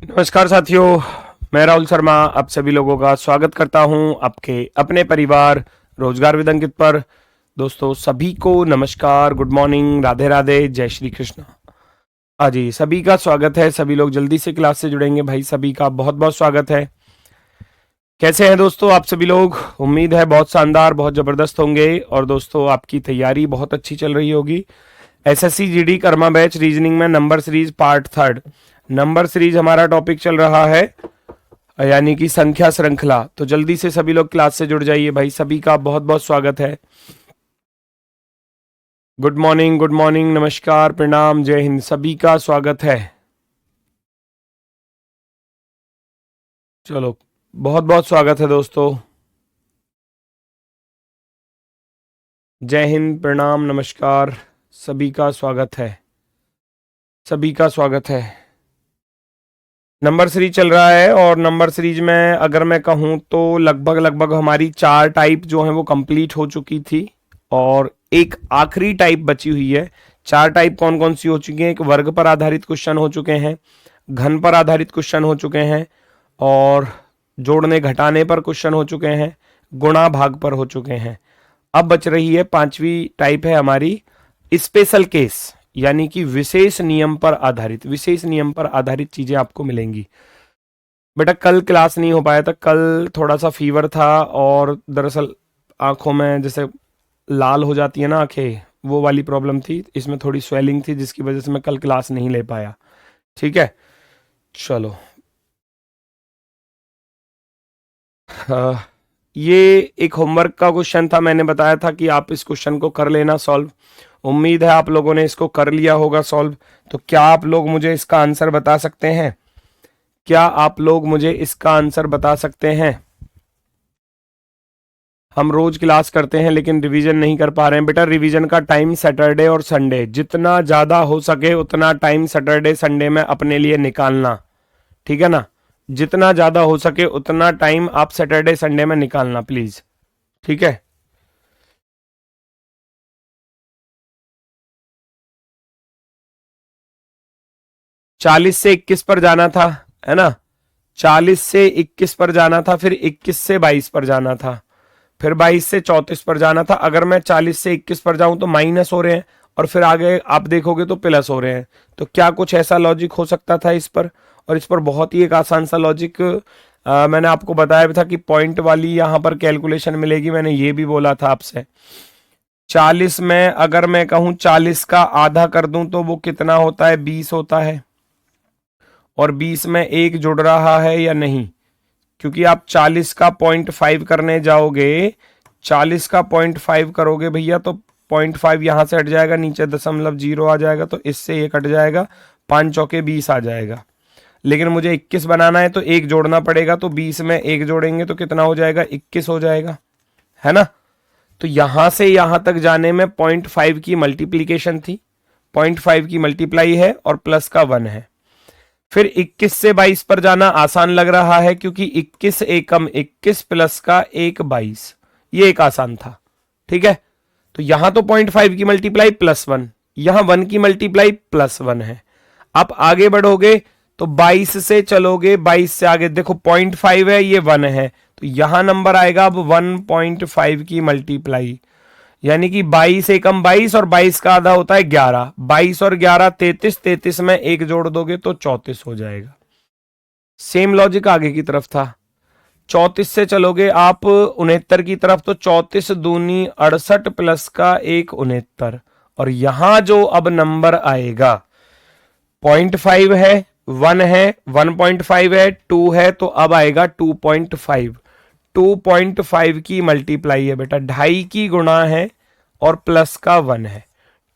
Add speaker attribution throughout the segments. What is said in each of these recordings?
Speaker 1: नमस्कार साथियों, मैं राहुल शर्मा आप सभी लोगों का स्वागत करता हूं आपके अपने परिवार रोजगार विद अंकित पर। दोस्तों सभी को नमस्कार, गुड मॉर्निंग, राधे राधे, जय श्री कृष्ण। हाँ जी, सभी का स्वागत है। सभी लोग जल्दी से क्लास से जुड़ेंगे भाई, सभी का बहुत बहुत स्वागत है। कैसे हैं दोस्तों आप सभी लोग? उम्मीद है बहुत शानदार, बहुत जबरदस्त होंगे। और दोस्तों आपकी तैयारी बहुत अच्छी चल रही होगी। SSC GD Karma batch reasoning में number series part 3 number series हमारा टॉपिक चल रहा है, यानी कि संख्या श्रृंखला। तो जल्दी से सभी लोग क्लास से जुड़ जाइए भाई, सभी का बहुत बहुत स्वागत है। गुड मॉर्निंग, नमस्कार, प्रणाम, जय हिंद, सभी का स्वागत है। चलो, बहुत बहुत स्वागत है दोस्तों। जय हिंद, प्रणाम, नमस्कार, सभी का स्वागत है, सभी का स्वागत है। नंबर सीरीज चल रहा है और नंबर सीरीज में अगर मैं कहूं तो लगभग हमारी 4 टाइप जो है वो कंप्लीट हो चुकी थी और एक आखिरी टाइप बची हुई है। 4 टाइप कौन कौन सी हो चुकी हैं? एक वर्ग पर आधारित क्वेश्चन हो चुके हैं, घन पर आधारित क्वेश्चन हो चुके हैं और जोड़ने घटाने पर क्वेश्चन हो चुके हैं, गुणा भाग पर हो चुके हैं। अब बच रही है 5वीं टाइप है हमारी स्पेशल केस, यानी कि विशेष नियम पर आधारित चीजें आपको मिलेंगी। बेटा कल क्लास नहीं हो पाया था, कल थोड़ा सा फीवर था और दरअसल आंखों में जैसे लाल हो जाती है ना आंखें, वो वाली प्रॉब्लम थी। इसमें थोड़ी स्वेलिंग थी जिसकी वजह से मैं कल क्लास नहीं ले पाया। ठीक है, चलो। ये एक होमवर्क का क्वेश्चन था, मैंने बताया था कि आप इस क्वेश्चन को कर लेना सॉल्व। उम्मीद है आप लोगों ने इसको कर लिया होगा सॉल्व। तो क्या आप लोग मुझे इसका आंसर बता सकते हैं? क्या आप लोग मुझे इसका आंसर बता सकते हैं? हम रोज क्लास करते हैं लेकिन रिवीजन नहीं कर पा रहे हैं। बेटा रिवीजन का टाइम सैटरडे और संडे, जितना ज्यादा हो सके उतना टाइम सैटरडे संडे में अपने लिए निकालना, ठीक है ना? जितना ज्यादा हो सके उतना टाइम आप सैटरडे संडे में निकालना प्लीज, ठीक है? चालीस से 21 पर जाना था, है ना? 40 से 21 पर जाना था, फिर 21 से 22 पर जाना था, फिर 22 से 34 पर जाना था। अगर मैं 40 से 21 पर जाऊं तो माइनस हो रहे हैं और फिर आगे आप देखोगे तो प्लस हो रहे हैं। तो क्या कुछ ऐसा लॉजिक हो सकता था इस पर? और इस पर बहुत ही एक आसान सा लॉजिक मैंने आपको बताया भी था कि पॉइंट वाली यहां पर कैलकुलेशन मिलेगी। मैंने ये भी बोला था आपसे। 40 में अगर मैं कहूं 40 का आधा कर दूं तो वो कितना होता है? 20 होता है। और 20 में एक जुड़ रहा है या नहीं? क्योंकि आप 40 का 0.5 करने जाओगे, 40 का 0.5 करोगे भैया तो 0.5 यहां से हट जाएगा, नीचे 0.0 आ जाएगा, तो इससे एक हट जाएगा, 5 चौके 20 आ जाएगा। लेकिन मुझे 21 बनाना है तो एक जोड़ना पड़ेगा, तो 20 में एक जोड़ेंगे तो कितना हो जाएगा? 21 हो जाएगा, है ना? तो यहां से यहां तक जाने में 0.5 की मल्टीप्लीकेशन थी, 0.5 की मल्टीप्लाई है और प्लस का 1 है। फिर 21 से 22 पर जाना आसान लग रहा है क्योंकि 21 एकम 21 प्लस का 1 22, ये एक आसान था, ठीक है? तो यहां तो 0.5 की मल्टीप्लाई प्लस 1, यहां 1 की मल्टीप्लाई प्लस 1 है। आप आगे बढ़ोगे तो 22 से चलोगे, 22 से आगे देखो 0.5 है, ये 1 है, तो यहां नंबर आएगा अब 1.5 की मल्टीप्लाई, यानी कि 22 एकम 22 और 22 का आधा होता है 11, 22 और 11 33, 33 में एक जोड़ दोगे तो 34 हो जाएगा। सेम लॉजिक आगे की तरफ था। 34 से चलोगे आप 69 की तरफ, तो 34 दूनी 68 प्लस का 1 69, और यहां जो अब नंबर आएगा 0.5 है, 1 है, 1.5 है, 2 है, तो अब आएगा 2.5। 2.5 की मल्टीप्लाई है बेटा, 2.5 की गुणा है और प्लस का 1 है,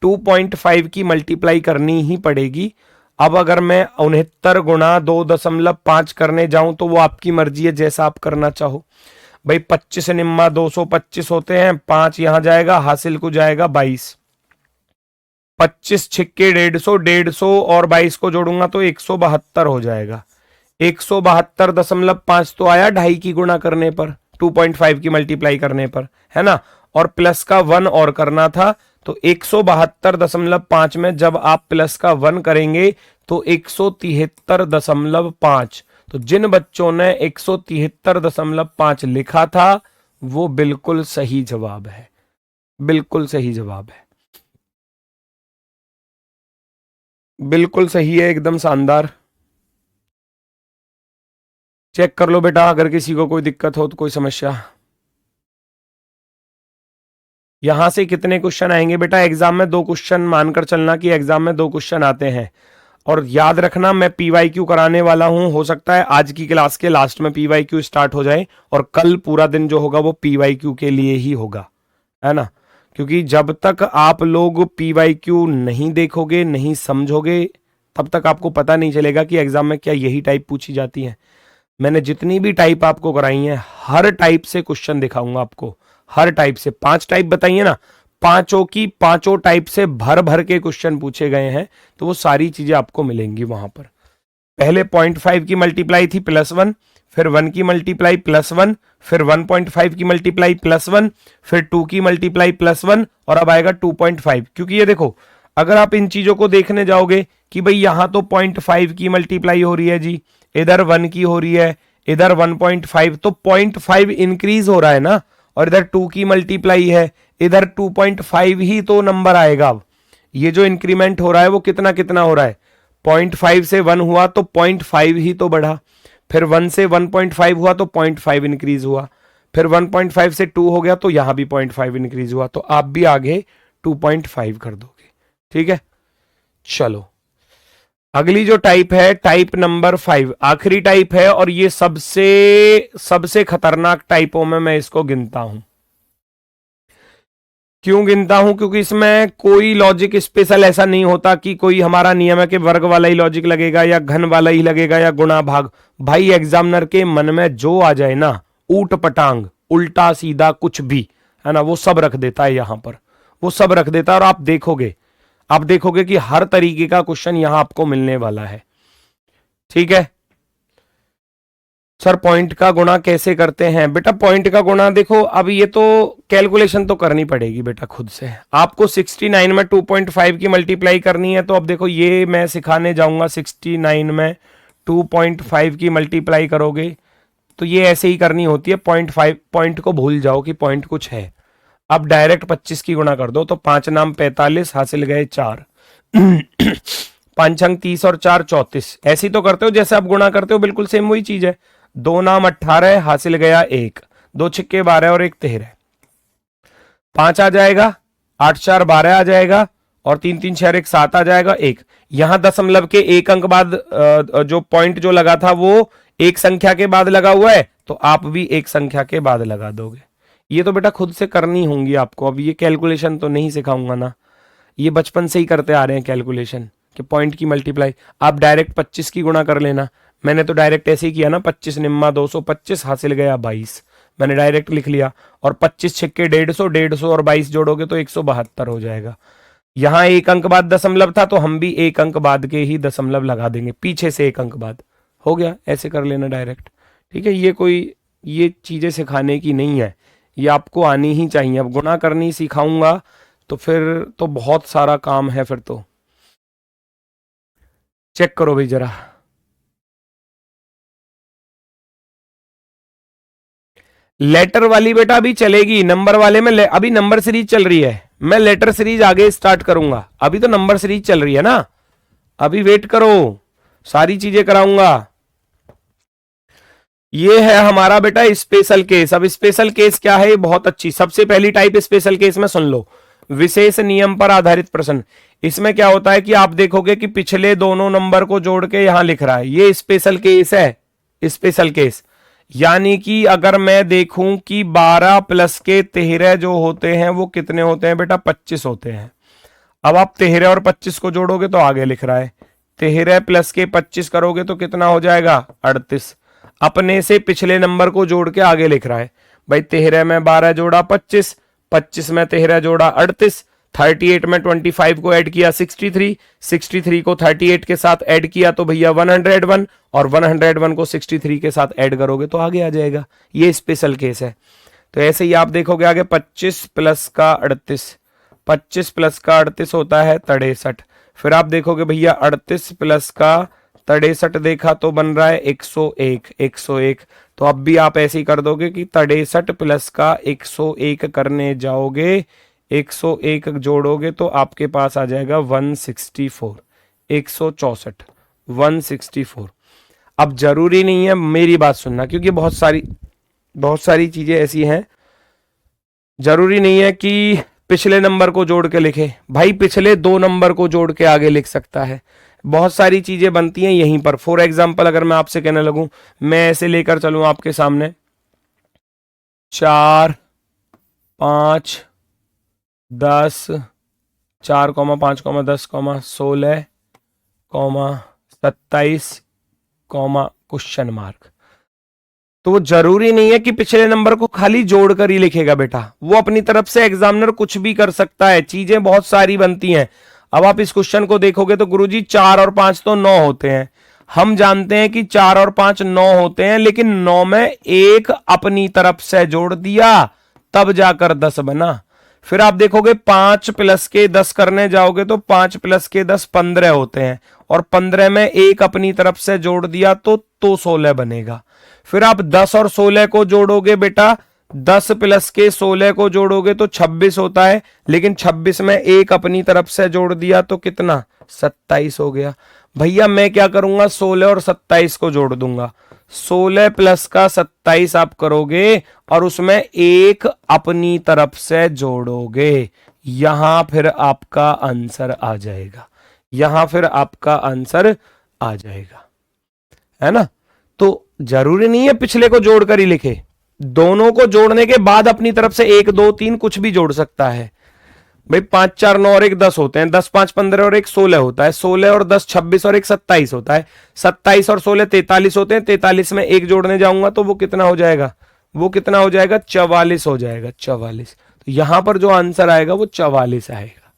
Speaker 1: 2.5 की मल्टीप्लाई करनी ही पड़ेगी। अब अगर मैं 69 गुणा 2.5 करने जाऊं तो वो आपकी मर्जी है, जैसा आप करना चाहो भाई। 25 निम्मा 225 होते हैं, 5 यहां जाएगा, हासिल को जाएगा 22, 25 छिक्के 150, 150 और 22 को जोड़ूंगा तो 172 हो जाएगा। 172.5 तो आया 2.5 की गुणा करने पर, 2.5 की मल्टीप्लाई करने पर, है ना? और प्लस का 1 और करना था, तो 172.5 में जब आप प्लस का 1 करेंगे तो 173.5। तो जिन बच्चों ने 173.5 लिखा था वो बिल्कुल सही जवाब है, बिल्कुल सही जवाब है, बिल्कुल सही है, एकदम शानदार। चेक कर लो बेटा, अगर किसी को कोई दिक्कत हो तो, कोई समस्या। यहां से कितने क्वेश्चन आएंगे बेटा एग्जाम में? 2 क्वेश्चन मानकर चलना कि एग्जाम में 2 क्वेश्चन आते हैं। और याद रखना मैं पीवाईक्यू कराने वाला हूं, हो सकता है आज की क्लास के लास्ट में पीवाईक्यू स्टार्ट हो जाए और कल पूरा दिन जो होगा वो पीवाईक्यू के लिए ही होगा, है ना। क्योंकि जब तक आप लोग पीवाईक्यू नहीं देखोगे, नहीं समझोगे, तब तक आपको पता नहीं चलेगा कि एग्जाम में क्या यही टाइप पूछी जाती है। मैंने जितनी भी टाइप आपको कराई है, हर टाइप से क्वेश्चन दिखाऊंगा आपको, हर टाइप से। 5 टाइप बताइए ना, पांचों की पांचों टाइप से भर भर के क्वेश्चन पूछे गए हैं, तो वो सारी चीजें आपको मिलेंगी वहां पर। पहले 0.5 की मल्टीप्लाई थी +1, फिर 1 की मल्टीप्लाई +1, फिर 1.5 की मल्टीप्लाई +1, फिर 2 की मल्टीप्लाई +1, और अब आएगा 2.5। क्योंकि ये देखो, अगर आप इन चीजों को देखने जाओगे कि भाई यहां तो 0.5 की मल्टीप्लाई हो रही है जी, इधर 1 की हो रही है, इधर 1.5, तो 0.5 इंक्रीज हो रहा है ना, और इधर 2 की मल्टीप्लाई है, इधर 2.5 ही तो नंबर आएगा। अब ये जो इंक्रीमेंट हो रहा है वो कितना कितना हो रहा है, 0.5 से 1 हुआ तो 0.5 ही तो बढ़ा, फिर 1 से 1.5 हुआ तो 0.5 इंक्रीज हुआ, फिर 1.5 से 2 हो गया तो यहां भी 0.5 इंक्रीज हुआ, तो आप भी आगे 2.5 कर दोगे। ठीक है, चलो अगली जो टाइप है, टाइप नंबर 5, आखिरी टाइप है, और ये सबसे खतरनाक टाइपों में मैं इसको गिनता हूं। क्यों गिनता हूं? क्योंकि इसमें कोई लॉजिक स्पेशल ऐसा नहीं होता कि कोई हमारा नियम है कि वर्ग वाला ही लॉजिक लगेगा या घन वाला ही लगेगा या गुणा भाग। भाई एग्जामिनर के मन में जो आ जाए ना, ऊट पटांग, उल्टा सीधा कुछ भी, है ना, वो सब रख देता है यहां पर, वो सब रख देता है। और आप देखोगे कि हर तरीके का क्वेश्चन यहां आपको मिलने वाला है। ठीक है सर, पॉइंट का गुणा कैसे करते हैं? बेटा पॉइंट का गुणा देखो, अब ये तो कैलकुलेशन तो करनी पड़ेगी बेटा खुद से। आपको 69 में 2.5 की मल्टीप्लाई करनी है, तो अब देखो ये मैं सिखाने जाऊंगा। 69 में 2.5 की मल्टीप्लाई करोगे तो ये ऐसे ही करनी होती है। 0.5 पॉइंट को भूल जाओ कि पॉइंट कुछ है। अब डायरेक्ट 25 की गुणा कर दो, तो 5 नाम 45, हासिल गए 4। 5 अंक 30 और 4 34। ऐसे ही तो करते हो जैसे आप गुणा करते हो, बिल्कुल सेम वही चीज है। 2 नाम 18, हासिल गया 1, 2 छिक्के 12 और 1 13, 5 आ जाएगा, 8 4 12 आ जाएगा, और 3 3 6 1 7 आ जाएगा 1। यहां दशमलव के 1 अंक बाद जो पॉइंट जो लगा था वो एक संख्या के बाद लगा हुआ है, तो आप भी एक संख्या के बाद लगा दोगे। ये तो बेटा खुद से करनी होंगी आपको। अब ये कैलकुलेशन तो नहीं सिखाऊंगा ना, ये बचपन से ही करते आ रहे हैं कैलकुलेशन कि पॉइंट की मल्टीप्लाई। आप डायरेक्ट 25 की गुणा कर लेना। मैंने तो डायरेक्ट ऐसे ही किया ना, 25 निम्मा 225, हासिल गया 22, मैंने डायरेक्ट लिख लिया। और 25 छिक्के 150, 150 और 22 जोड़ोगे तो 172 हो जाएगा। यहां 1 अंक बाद दशमलव था, तो हम भी 1 अंक बाद के ही दशमलव लगा देंगे, पीछे से 1 अंक बाद। हो गया, ऐसे कर लेना डायरेक्ट। ठीक है, ये चीजें सिखाने की नहीं है, ये आपको आनी ही चाहिए। अब गुणा करनी सिखाऊंगा तो फिर तो बहुत सारा काम है फिर तो। चेक करो भाई जरा, लेटर वाली बेटा अभी चलेगी, नंबर वाले में अभी नंबर सीरीज चल रही है। मैं लेटर सीरीज आगे स्टार्ट करूंगा, अभी तो नंबर सीरीज चल रही है ना, अभी वेट करो, सारी चीजें कराऊंगा। ये है हमारा बेटा स्पेशल केस। अब स्पेशल केस क्या है? बहुत अच्छी, सबसे पहली टाइप स्पेशल केस में सुन लो, विशेष नियम पर आधारित प्रश्न। इसमें क्या होता है कि आप देखोगे कि पिछले दोनों नंबर को जोड़ के यहां लिख रहा है, ये स्पेशल केस है। स्पेशल केस यानी कि अगर मैं देखूं कि 12 प्लस के 13 जो होते हैं वो कितने होते हैं बेटा? 25 होते हैं। अब आप 13 और 25 को जोड़ोगे तो आगे लिख रहा है 13 प्लस के 25 करोगे तो कितना हो जाएगा? 38। अपने से पिछले नंबर को जोड़ के आगे लिख रहा है भाई 13 में 12 जोड़ा 25, 25 में 13 जोड़ा 38, 38 में 25 को ऐड किया 63, 63 को 38 के साथ ऐड किया तो भैया 101, और 101 को 63 के साथ ऐड करोगे तो आगे आ जाएगा। ये स्पेशल केस है। तो ऐसे ही आप देखोगे आगे 25 प्लस का 38, 25 प्लस का 38 होता है 63, फिर आप देखोगे भैया 38 प्लस का 63 देखा तो बन रहा है 101, 101। तो अब भी आप ऐसे ही कर दोगे कि 63 प्लस का 101 करने जाओगे, 101 जोड़ोगे तो आपके पास आ जाएगा 164, 164, 164। अब जरूरी नहीं है, मेरी बात सुनना, क्योंकि बहुत सारी चीजें ऐसी हैं, जरूरी नहीं है कि पिछले नंबर को जोड़ के लिखे। भाई पिछले 2 नंबर को जोड़ के आगे लिख सकता है। बहुत सारी चीजें बनती हैं यहीं पर। फॉर एग्जाम्पल अगर मैं आपसे कहने लगूं, मैं ऐसे लेकर चलूं आपके सामने 4, 5, 10, 4, 5, 10, 16, 27, क्वेश्चन मार्क। तो वो जरूरी नहीं है कि पिछले नंबर को खाली जोड़कर ही लिखेगा बेटा, वो अपनी तरफ से एग्जामिनर कुछ भी कर सकता है, चीजें बहुत सारी बनती हैं। अब आप इस क्वेश्चन को देखोगे तो गुरुजी 4 और 5 तो 9 होते हैं, हम जानते हैं कि 4 और 5 9 होते हैं, लेकिन 9 में एक अपनी तरफ से जोड़ दिया तब जाकर 10 बना। फिर आप देखोगे 5 प्लस के 10 करने जाओगे तो 5 प्लस के 10 15 होते हैं, और 15 में एक अपनी तरफ से जोड़ दिया तो 16 बनेगा। फिर आप 10 और 16 को जोड़ोगे बेटा, 10 प्लस के 16 को जोड़ोगे तो 26 होता है, लेकिन 26 में एक अपनी तरफ से जोड़ दिया तो कितना, 27 हो गया। भैया मैं क्या करूंगा, 16 और 27 को जोड़ दूंगा, 16 प्लस का 27 आप करोगे और उसमें एक अपनी तरफ से जोड़ोगे, यहां फिर आपका आंसर आ जाएगा, यहां फिर आपका आंसर आ जाएगा, है ना। तो जरूरी नहीं है पिछले को जोड़कर ही लिखे, दोनों को जोड़ने के बाद अपनी तरफ से 1 2 3 कुछ भी जोड़ सकता है। भाई 5 4 9 और 1 10 होते हैं, 10 5 15 और 1 16 होता है, 16 और 10 26 और 1 27 होता है, 27 और 16 43 होते हैं, 43 में 1 जोड़ने जाऊंगा तो वो कितना हो जाएगा, वो कितना हो जाएगा, 44 हो जाएगा, 44। तो यहां पर जो आंसर आएगा वो 44 आएगा।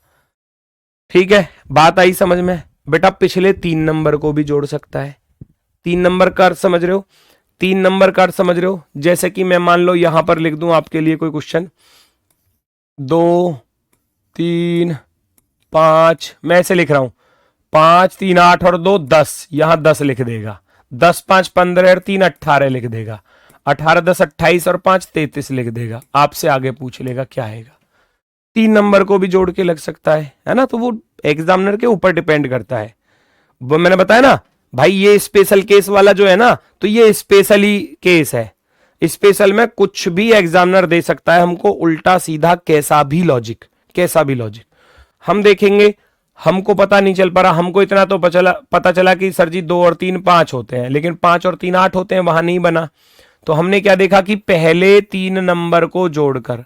Speaker 1: ठीक है, बात आई समझ में। बेटा पिछले 3 नंबर को भी जोड़ सकता है, 3 नंबर का अर्थ समझ रहे हो, 3 नंबर का अर्थ समझ रहे हो। जैसे कि मैं मान लो यहां पर लिख दूं आपके लिए कोई क्वेश्चन, 2 3 5, मैं ऐसे लिख रहा हूं, 5 3 8 और 2 10, यहां 10 लिख देगा, 10 5 15 और 3 18 लिख देगा, 18 10 28 और 5 33 लिख देगा। आपसे आगे पूछ लेगा क्या आएगा। 3 नंबर को भी जोड़ के लग सकता है ना। तो वो एग्जामिनर के ऊपर डिपेंड करता है। वो मैंने बताया ना भाई, ये स्पेशल केस वाला जो है ना, तो ये स्पेशली केस है। स्पेशल में कुछ भी एग्जामिनर दे सकता है हमको, उल्टा सीधा कैसा भी लॉजिक, कैसा भी लॉजिक हम देखेंगे। हमको पता नहीं चल पा रहा, हमको इतना तो पता चला कि सर जी 2 और 3 5 होते हैं, लेकिन 5 और 3 8 होते हैं, वहां नहीं बना। तो हमने क्या देखा कि पहले 3 नंबर को जोड़कर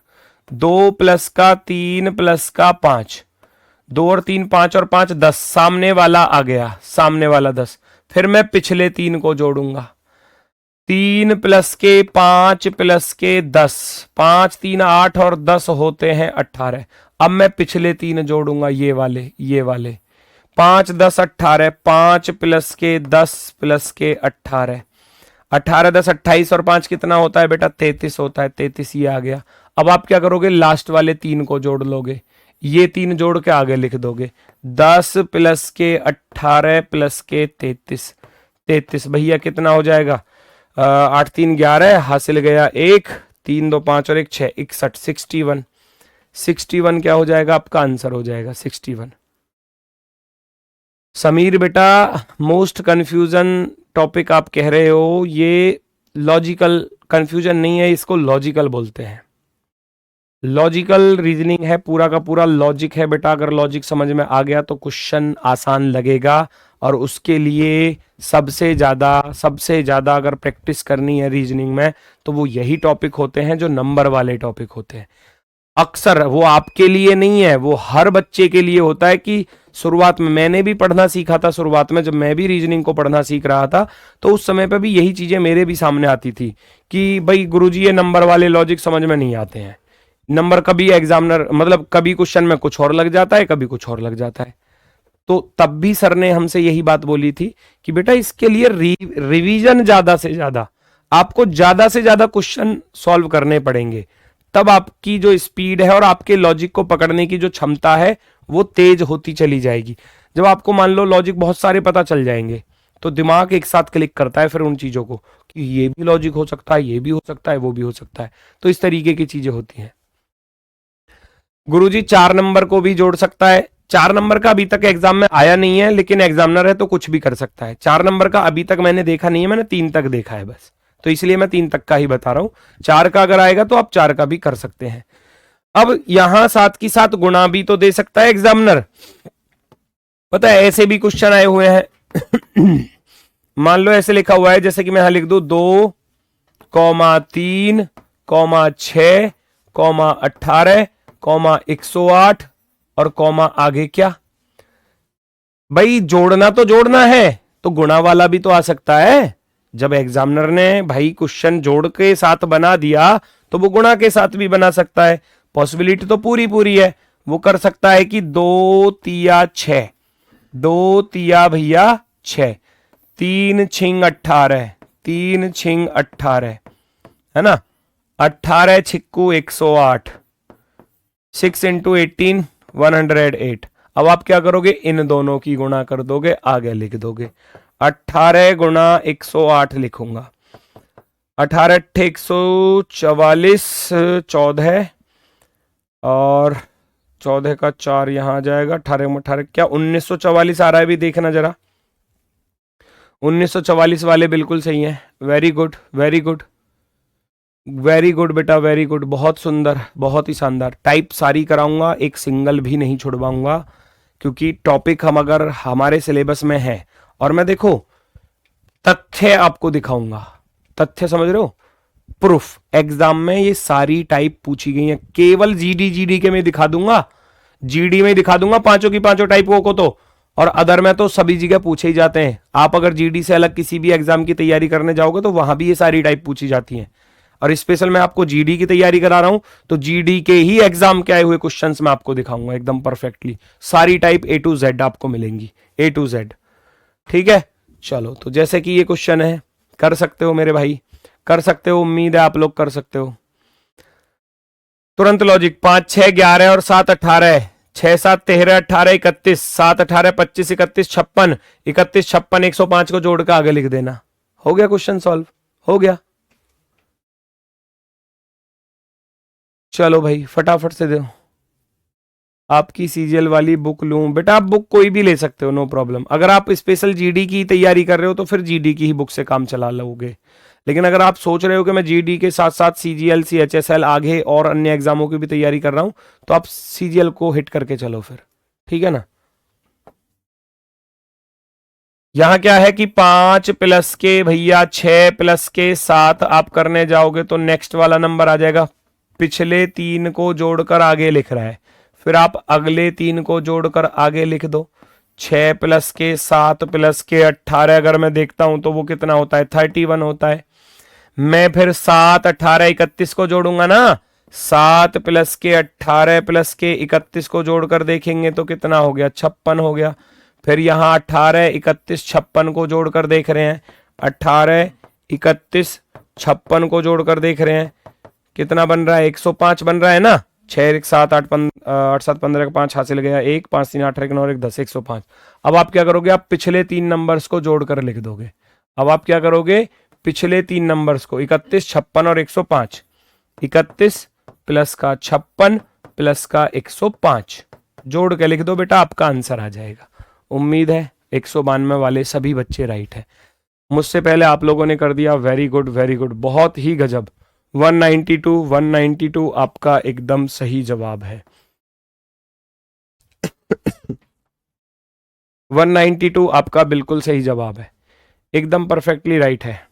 Speaker 1: 2 प्लस का 3 प्लस का 5, 2 और 3 5 और 5 10, सामने वाला आ गया, सामने वाला 10। फिर मैं पिछले 3 को जोड़ूंगा, 3 प्लस के 5 प्लस के 10, 5 3 8 और 10 होते हैं 18। अब मैं पिछले 3 जोड़ूंगा, ये वाले 5 10 18, 5 प्लस के 10 प्लस के 18, 18 10 28 और 5 कितना होता है बेटा, 33 होता है, 33 ये आ गया। अब आप क्या करोगे, लास्ट वाले 3 को जोड़ लोगे, ये 3 जोड़ के आगे लिख दोगे, 10 प्लस के 18 प्लस के 33, 33 भैया कितना हो जाएगा, 8 3 11, हासिल गया 1, 3 2 5 और 1 6, 61, 61, 61 क्या हो जाएगा, आपका आंसर हो जाएगा 61। समीर बेटा मोस्ट कंफ्यूजन टॉपिक आप कह रहे हो, ये लॉजिकल कंफ्यूजन नहीं है, इसको लॉजिकल बोलते हैं। लॉजिकल रीजनिंग है, पूरा का पूरा लॉजिक है बेटा। अगर लॉजिक समझ में आ गया तो क्वेश्चन आसान लगेगा, और उसके लिए सबसे ज्यादा अगर प्रैक्टिस करनी है रीजनिंग में तो वो यही टॉपिक होते हैं जो नंबर वाले टॉपिक होते हैं। अक्सर वो आपके लिए नहीं है, वो हर बच्चे के लिए होता है। कि शुरुआत में मैंने भी पढ़ना सीखा था, शुरुआत में जब मैं भी रीजनिंग को पढ़ना सीख रहा था तो उस समय पे भी यही चीजें मेरे भी सामने आती थी कि भाई गुरुजी ये नंबर वाले लॉजिक समझ में नहीं आते हैं। नंबर कभी एग्जामिनर मतलब कभी क्वेश्चन में कुछ और लग जाता है, कभी कुछ और लग जाता है। तो तब भी सर ने हमसे यही बात बोली थी कि बेटा इसके लिए रिवीजन ज्यादा से ज्यादा, आपको ज्यादा से ज्यादा क्वेश्चन सॉल्व करने पड़ेंगे, तब आपकी जो स्पीड है और आपके लॉजिक को पकड़ने की जो क्षमता है वो तेज होती चली जाएगी। जब आपको मान लो लॉजिक बहुत सारे पता चल जाएंगे तो दिमाग एक साथ क्लिक करता है फिर उन चीजों को कि ये भी लॉजिक हो सकता है, ये भी हो सकता है, वो भी हो सकता है। तो इस तरीके की चीजें होती हैं। गुरुजी 4 नंबर को भी जोड़ सकता है। 4 नंबर का अभी तक एग्जाम में आया नहीं है, लेकिन एग्जामिनर है तो कुछ भी कर सकता है। 4 नंबर का अभी तक मैंने देखा नहीं है, मैंने 3 तक देखा है बस, तो इसलिए मैं 3 तक का ही बता रहा हूं। 4 का अगर आएगा तो आप 4 का भी कर सकते हैं। अब यहां साथ की साथ गुणा भी तो दे सकता है एग्जामिनर। पता है ऐसे भी क्वेश्चन आए हुए हैं। मान लो ऐसे लिखा हुआ है, जैसे कि मैं यहां लिख दू 2,3,6,18,108 और कॉमा आगे क्या। भाई जोड़ना तो जोड़ना है तो गुणा वाला भी तो आ सकता है। जब एग्जामिनर ने भाई क्वेश्चन जोड़ के साथ बना दिया तो वो गुणा के साथ भी बना सकता है। पॉसिबिलिटी तो पूरी पूरी है। वो कर सकता है कि 2 तिया 6, 2 तिया भैया 6, 3 छिंग 18, 3 छिंग 18, है ना। 18 छिक्कू 108, 6 × 18 108। अब आप क्या करोगे, इन दोनों की गुणा कर दोगे, आगे लिख दोगे। 18 × 108 लिखूंगा। 18 × 144, 14 और 14 का 4 यहां आ जाएगा। 18 क्या 1944 आ रहा है, भी देखना जरा। 1944 वाले बिल्कुल सही है। Very good, very good, very good बेटा, वेरी गुड, बहुत सुंदर, बहुत ही शानदार। टाइप सारी कराऊंगा, एक सिंगल भी नहीं छुड़वाऊंगा, क्योंकि टॉपिक हम अगर हमारे सिलेबस में है। और मैं देखो तथ्य आपको दिखाऊंगा, तथ्य समझ रहे हो, प्रूफ। एग्जाम में ये सारी टाइप पूछी गई है। केवल जीडी के में दिखा दूंगा, जीडी में दिखा दूंगा पांचों की पांचों टाइपों को तो, और अदर में तो सभी जगह पूछे ही जाते हैं। आप अगर जीडी से अलग किसी भी एग्जाम की तैयारी करने जाओगे तो वहां भी ये सारी टाइप पूछी जाती हैं। और स्पेशल मैं आपको जीडी की तैयारी करा रहा हूं तो जीडी के ही एग्जाम के आए हुए क्वेश्चंस मैं आपको दिखाऊंगा एकदम परफेक्टली। सारी टाइप A to Z आपको मिलेंगी, A to Z। ठीक है, चलो तो जैसे कि ये क्वेश्चन है, कर सकते हो मेरे भाई, कर सकते हो, उम्मीद है आप लोग कर सकते हो। तुरंत लॉजिक, 5 6 11 और 7 18, 6 7 13 18 31, 7 18 25 31 56, 31 56 105 को जोड़कर आगे लिख देना। हो गया क्वेश्चन सॉल्व, हो गया। चलो भाई फटाफट से दो। आपकी सीजीएल वाली बुक लूं बेटा? आप बुक कोई भी ले सकते हो, नो प्रॉब्लम। अगर आप स्पेशल जीडी की तैयारी कर रहे हो तो फिर जीडी की ही बुक से काम चला लोगे। लेकिन अगर आप सोच रहे हो कि मैं जीडी के साथ साथ सीजीएल सीएचएसएल आगे और अन्य एग्जामों की भी तैयारी कर रहा हूं, तो आप सीजीएल को हिट करके चलो फिर, ठीक है ना। यहां क्या है कि 5 + के भैया 6 + के 7 आप करने जाओगे तो नेक्स्ट वाला नंबर आ जाएगा। पिछले 3 को जोड़कर आगे लिख रहा है, फिर आप अगले 3 को जोड़कर आगे लिख दो। 6 + के 7 + के 18 अगर मैं देखता हूं तो वो कितना होता है, 31 होता है। मैं फिर 7 18 31 को जोड़ूंगा ना, 7 + के 18 + के 31 को जोड़कर देखेंगे तो कितना हो गया, 56 हो गया। फिर यहाँ 18 31 56 को जोड़कर देख रहे हैं, 18 31 56 को जोड़कर देख रहे हैं, कितना बन रहा है, 105 बन रहा है ना। 6 7 8 8 7 15 का 5 हासिल गया, 1 5 3 8 1 9 1 10 105। अब आप क्या करोगे, आप पिछले 3 नंबर्स को जोड़कर लिख दोगे। अब आप क्या करोगे, पिछले 3 नंबर्स को 31 56 और 105, 31 + का 56 + का 105 जोड़ के लिख दो बेटा, आपका आंसर आ जाएगा। उम्मीद है 192 वाले सभी बच्चे राइट है। मुझसे पहले आप लोगों ने कर दिया, वेरी गुड, वेरी गुड, बहुत ही गजब। 192 आपका एकदम सही जवाब है। 192 आपका बिल्कुल सही जवाब है, एकदम परफेक्टली राइट है।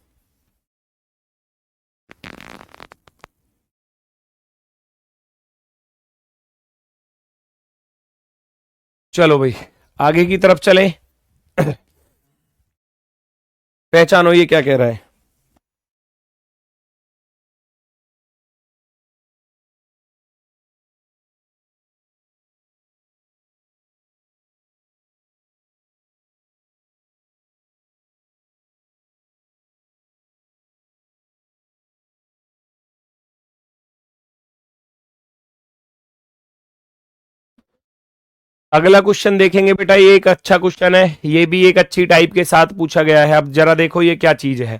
Speaker 1: चलो भाई आगे की तरफ चलें। पहचानो ये क्या कह रहा है। अगला क्वेश्चन देखेंगे बेटा, ये एक अच्छा क्वेश्चन है, ये भी एक अच्छी टाइप के साथ पूछा गया है। अब जरा देखो ये क्या चीज है।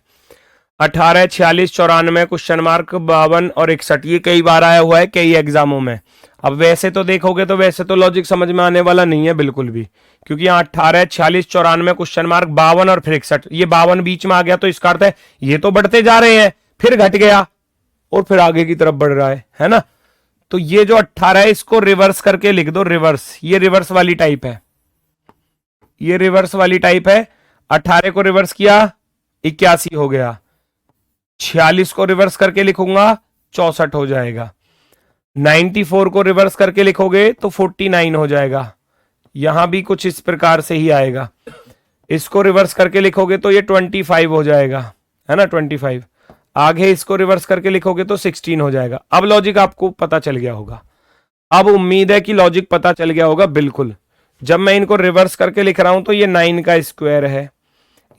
Speaker 1: 18, 46, 94, क्वेश्चन मार्क 52 और 61, ये कई बार आया हुआ है कई एग्जामों में। अब वैसे तो देखोगे तो वैसे तो लॉजिक समझ में आने वाला नहीं है बिल्कुल भी, क्योंकि यहाँ 18, 46, 94, क्वेश्चन मार्क 52 और फिर 61, ये 52 बीच में आ गया तो इसका अर्थ है ये तो बढ़ते जा रहे हैं, फिर घट गया और फिर आगे की तरफ बढ़ रहा है ना। तो ये जो 18 है इसको रिवर्स करके लिख दो, रिवर्स, ये रिवर्स वाली टाइप है, ये रिवर्स वाली टाइप है। 18 को रिवर्स किया 81 हो गया, 46 को रिवर्स करके लिखूंगा 64 हो जाएगा, 94 को रिवर्स करके लिखोगे तो 49 हो जाएगा, यहां भी कुछ इस प्रकार से ही आएगा। इसको रिवर्स करके लिखोगे तो ये 25 हो जाएगा, है ना 25। आगे इसको रिवर्स करके लिखोगे तो 16 हो जाएगा। अब लॉजिक आपको पता चल गया होगा, अब उम्मीद है कि लॉजिक पता चल गया होगा बिल्कुल। जब मैं इनको रिवर्स करके लिख रहा हूं तो ये 9 का स्क्वायर है,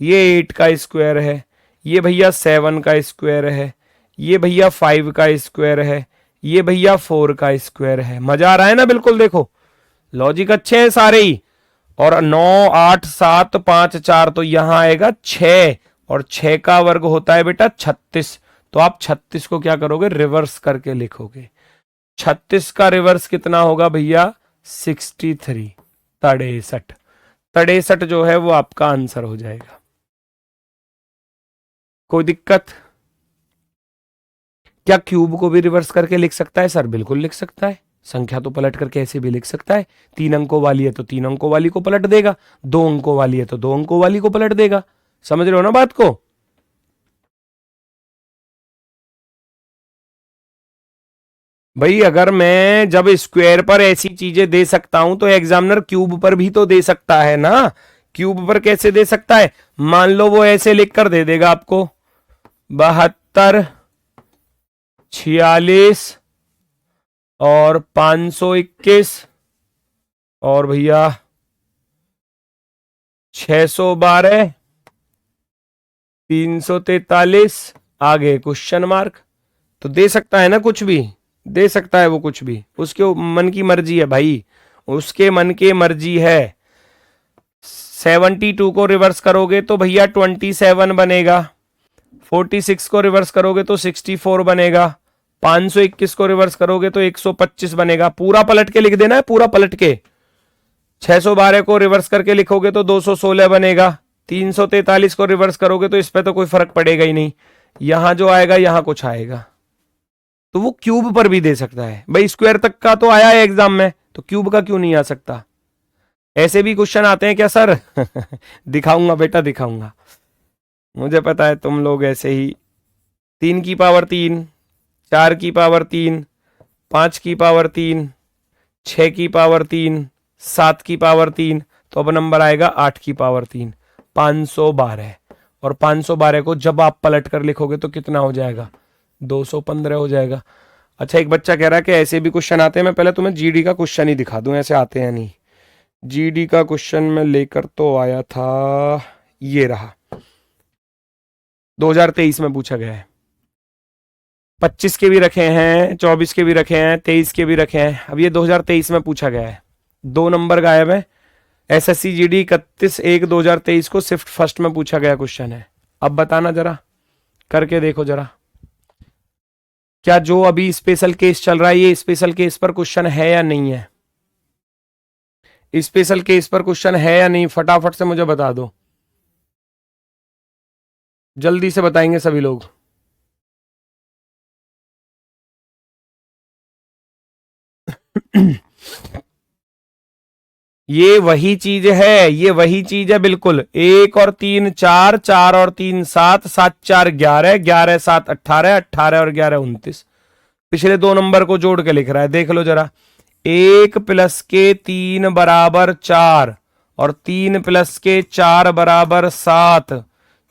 Speaker 1: ये 8 का स्क्वायर है, ये भैया 7 का स्क्वायर है, ये भैया 5 का स्क्वायर है, ये भैया 4 का स्क्वायर है। मजा आ रहा है ना बिल्कुल, देखो लॉजिक अच्छे हैं सारे ही। और 9, 8, 7, 5, 4 तो यहां आएगा 6, और 6 का वर्ग होता है बेटा 36। तो आप 36 को क्या करोगे, रिवर्स करके लिखोगे। 36 का रिवर्स कितना होगा भैया, 63, 63, 63 जो है वो आपका आंसर हो जाएगा। कोई दिक्कत? क्या क्यूब को भी रिवर्स करके लिख सकता है सर? बिल्कुल लिख सकता है, संख्या तो पलट करके ऐसे भी लिख सकता है। 3 अंकों वाली है तो 3 अंकों वाली को पलट देगा, 2 अंकों वाली है तो 2 अंकों वाली को पलट देगा। समझ रहे हो ना बात को? भाई अगर मैं जब स्क्वायर पर ऐसी चीजें दे सकता हूं तो एग्जामिनर क्यूब पर भी तो दे सकता है ना। क्यूब पर कैसे दे सकता है? मान लो वो ऐसे लिख कर दे देगा आपको 72, 46 और 521 और भैया 612, 343, आगे क्वेश्चन मार्क। तो दे सकता है ना, कुछ भी दे सकता है वो, कुछ भी, उसके मन की मर्जी है भाई, उसके मन की मर्जी है। 72 को रिवर्स करोगे तो भैया 27 बनेगा, 46 को रिवर्स करोगे तो 64 बनेगा, 521 को रिवर्स करोगे तो 125 बनेगा। पूरा पलट के लिख देना है, पूरा पलट के। 612 को रिवर्स करके लिखोगे तो 216 बनेगा, 343 को रिवर्स करोगे तो इस पे तो कोई फर्क पड़ेगा ही नहीं, यहां जो आएगा यहां कुछ आएगा। तो वो क्यूब पर भी दे सकता है भाई, स्क्वायर तक का तो आया है एग्जाम में, तो क्यूब का क्यों नहीं आ सकता? ऐसे भी क्वेश्चन आते हैं क्या सर? दिखाऊंगा बेटा, दिखाऊंगा, मुझे पता है तुम लोग ऐसे ही 3 की पावर 3, 4 की पावर 3, 5 की पावर 3, 6 की पावर 3, 7 की पावर 3, तो अब नंबर आएगा 8 की पावर 3, 512। और 512 को जब आप पलट कर लिखोगे तो कितना हो जाएगा, 215 हो जाएगा। अच्छा, एक बच्चा कह रहा है कि ऐसे भी क्वेश्चन आते हैं, मैं पहले तुम्हें जीडी का क्वेश्चन ही दिखा दूं, ऐसे आते हैं नहीं। जीडी का क्वेश्चन में लेकर तो आया था, ये रहा, 2023 में पूछा गया है। 25 के भी रखे हैं, 24 के भी रखे हैं, 23 के भी रखे हैं। अब ये 2023 में पूछा गया है, 2 नंबर गायब है। एसएससी जीडी 31/1/2023 को शिफ्ट फर्स्ट में पूछा गया क्वेश्चन है। अब बताना जरा, करके देखो जरा, क्या जो अभी स्पेशल केस चल रहा है ये स्पेशल केस पर क्वेश्चन है या नहीं है? स्पेशल केस पर क्वेश्चन है या नहीं, फटाफट से मुझे बता दो, जल्दी से बताएंगे सभी लोग। ये वही चीज है, ये वही चीज है बिल्कुल। 1 और 3 4, 4 और 3 7, 7 4 11, 11 7 18, 18 और 11 29। पिछले 2 नंबर को जोड़ के लिख रहा है, देख लो जरा। 1 प्लस के 3 बराबर 4 और 3 प्लस के 4 बराबर 7,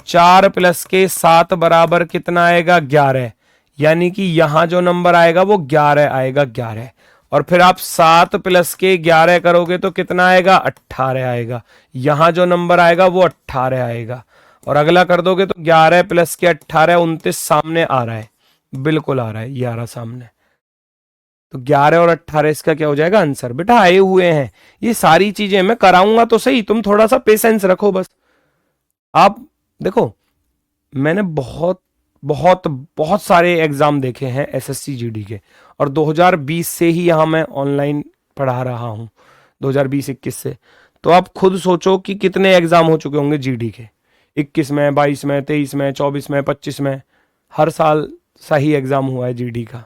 Speaker 1: 4 प्लस के 7 बराबर कितना आएगा, 11। यानी कि यहां जो नंबर आएगा वो 11 आएगा, 11। और फिर आप 7 प्लस के 11 करोगे तो कितना आएगा, 18 आएगा। यहां जो नंबर आएगा वो 18 आएगा। और अगला कर दोगे तो 11 प्लस के 18 29 सामने आ रहा है, बिल्कुल आ रहा है, ये आ रहा सामने। तो 11 और 18 इसका क्या हो जाएगा आंसर। बेटा आए हुए हैं ये सारी चीजें, मैं कराऊंगा तो सही, तुम थोड़ा सा पेशेंस रखो बस। आप देखो मैंने बहुत बहुत बहुत सारे एग्जाम देखे हैं एसएससी जीडी के, और 2020 से ही यहां मैं ऑनलाइन पढ़ा रहा हूं, 2020-21 से। तो आप खुद सोचो कि कितने एग्जाम हो चुके होंगे जीडी के, 21 में, 22 में, 23 में, 24 में, 25 में, हर साल सही एग्जाम हुआ है जीडी का।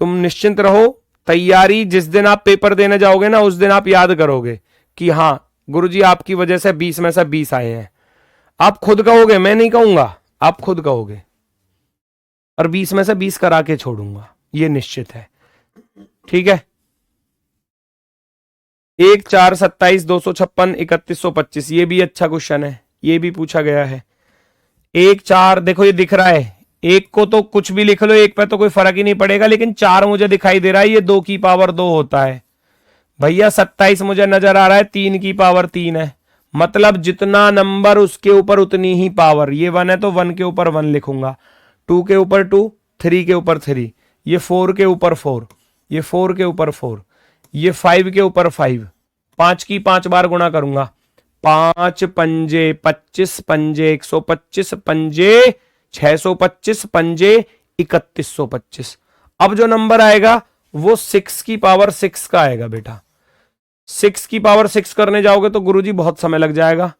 Speaker 1: तुम निश्चिंत रहो, तैयारी जिस दिन आप पेपर देने जाओगे ना उस दिन आप याद करोगे कि हाँ गुरुजी आपकी वजह से 20 में से 20 आए हैं। आप खुद कहोगे, मैं नहीं कहूंगा, आप खुद कहोगे, और 20 में से 20 करा के छोड़ूंगा, ये निश्चित है। ठीक है, 1 4 27 256 3125, ये भी अच्छा क्वेश्चन है, ये भी पूछा गया है। 1 4 देखो ये दिख रहा है, एक को तो कुछ भी लिख लो, एक पे तो कोई फर्क ही नहीं पड़ेगा, लेकिन 4 मुझे दिखाई दे रहा है, ये 2 की पावर 2 होता है। भैया 27 मुझे नजर आ रहा है 3 की पावर 3 है, मतलब जितना नंबर उसके ऊपर उतनी ही पावर। ये 1 है तो 1 के ऊपर 1 लिखूंगा, 2 के ऊपर 2, 3 के ऊपर 3, ये 4 के ऊपर 4, ये 4 के ऊपर 4, ये 5 के ऊपर 5, 5 की 5 बार गुणा करूंगा, 5 पंजे 25, पंजे 125, पंजे 625, पंजे 3125। अब जो नंबर आएगा वो 6 की पावर 6 का आएगा बेटा। 6 की पावर 6 करने जाओगे तो गुरुजी बहुत समय लग जाएगा।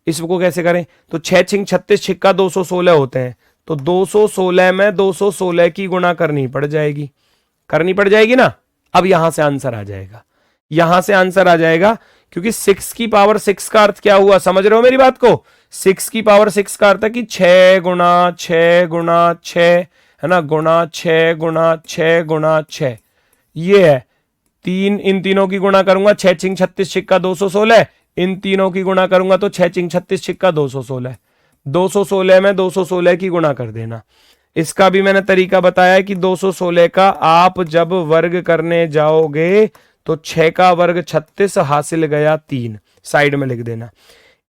Speaker 1: इसको कैसे करें, तो 6 छिंग 36, छिक्का 216 होते हैं, तो 216 में 216 की गुणा करनी पड़ जाएगी ना। अब यहां से आंसर आ जाएगा, यहां से आंसर आ जाएगा, क्योंकि 6 की पावर 6 का अर्थ क्या हुआ, समझ रहे हो मेरी बात को। 6 की पावर 6 का अर्थ है कि 6 गुणा 6 गुणा 6, है ना, गुणा 6 गुणा 6 गुणा 6, ये है। इन तीनों की गुणा करूंगा, 6 छिंग 36 छिक्का 216, इन तीनों की गुणा करूंगा तो 6 छिंग 36 छिक्का 216, 216 में 216 की गुणा कर देना। इसका भी मैंने तरीका बताया है कि 216 का आप जब वर्ग करने जाओगे तो 6 का वर्ग 36, हासिल गया 3, साइड में लिख देना।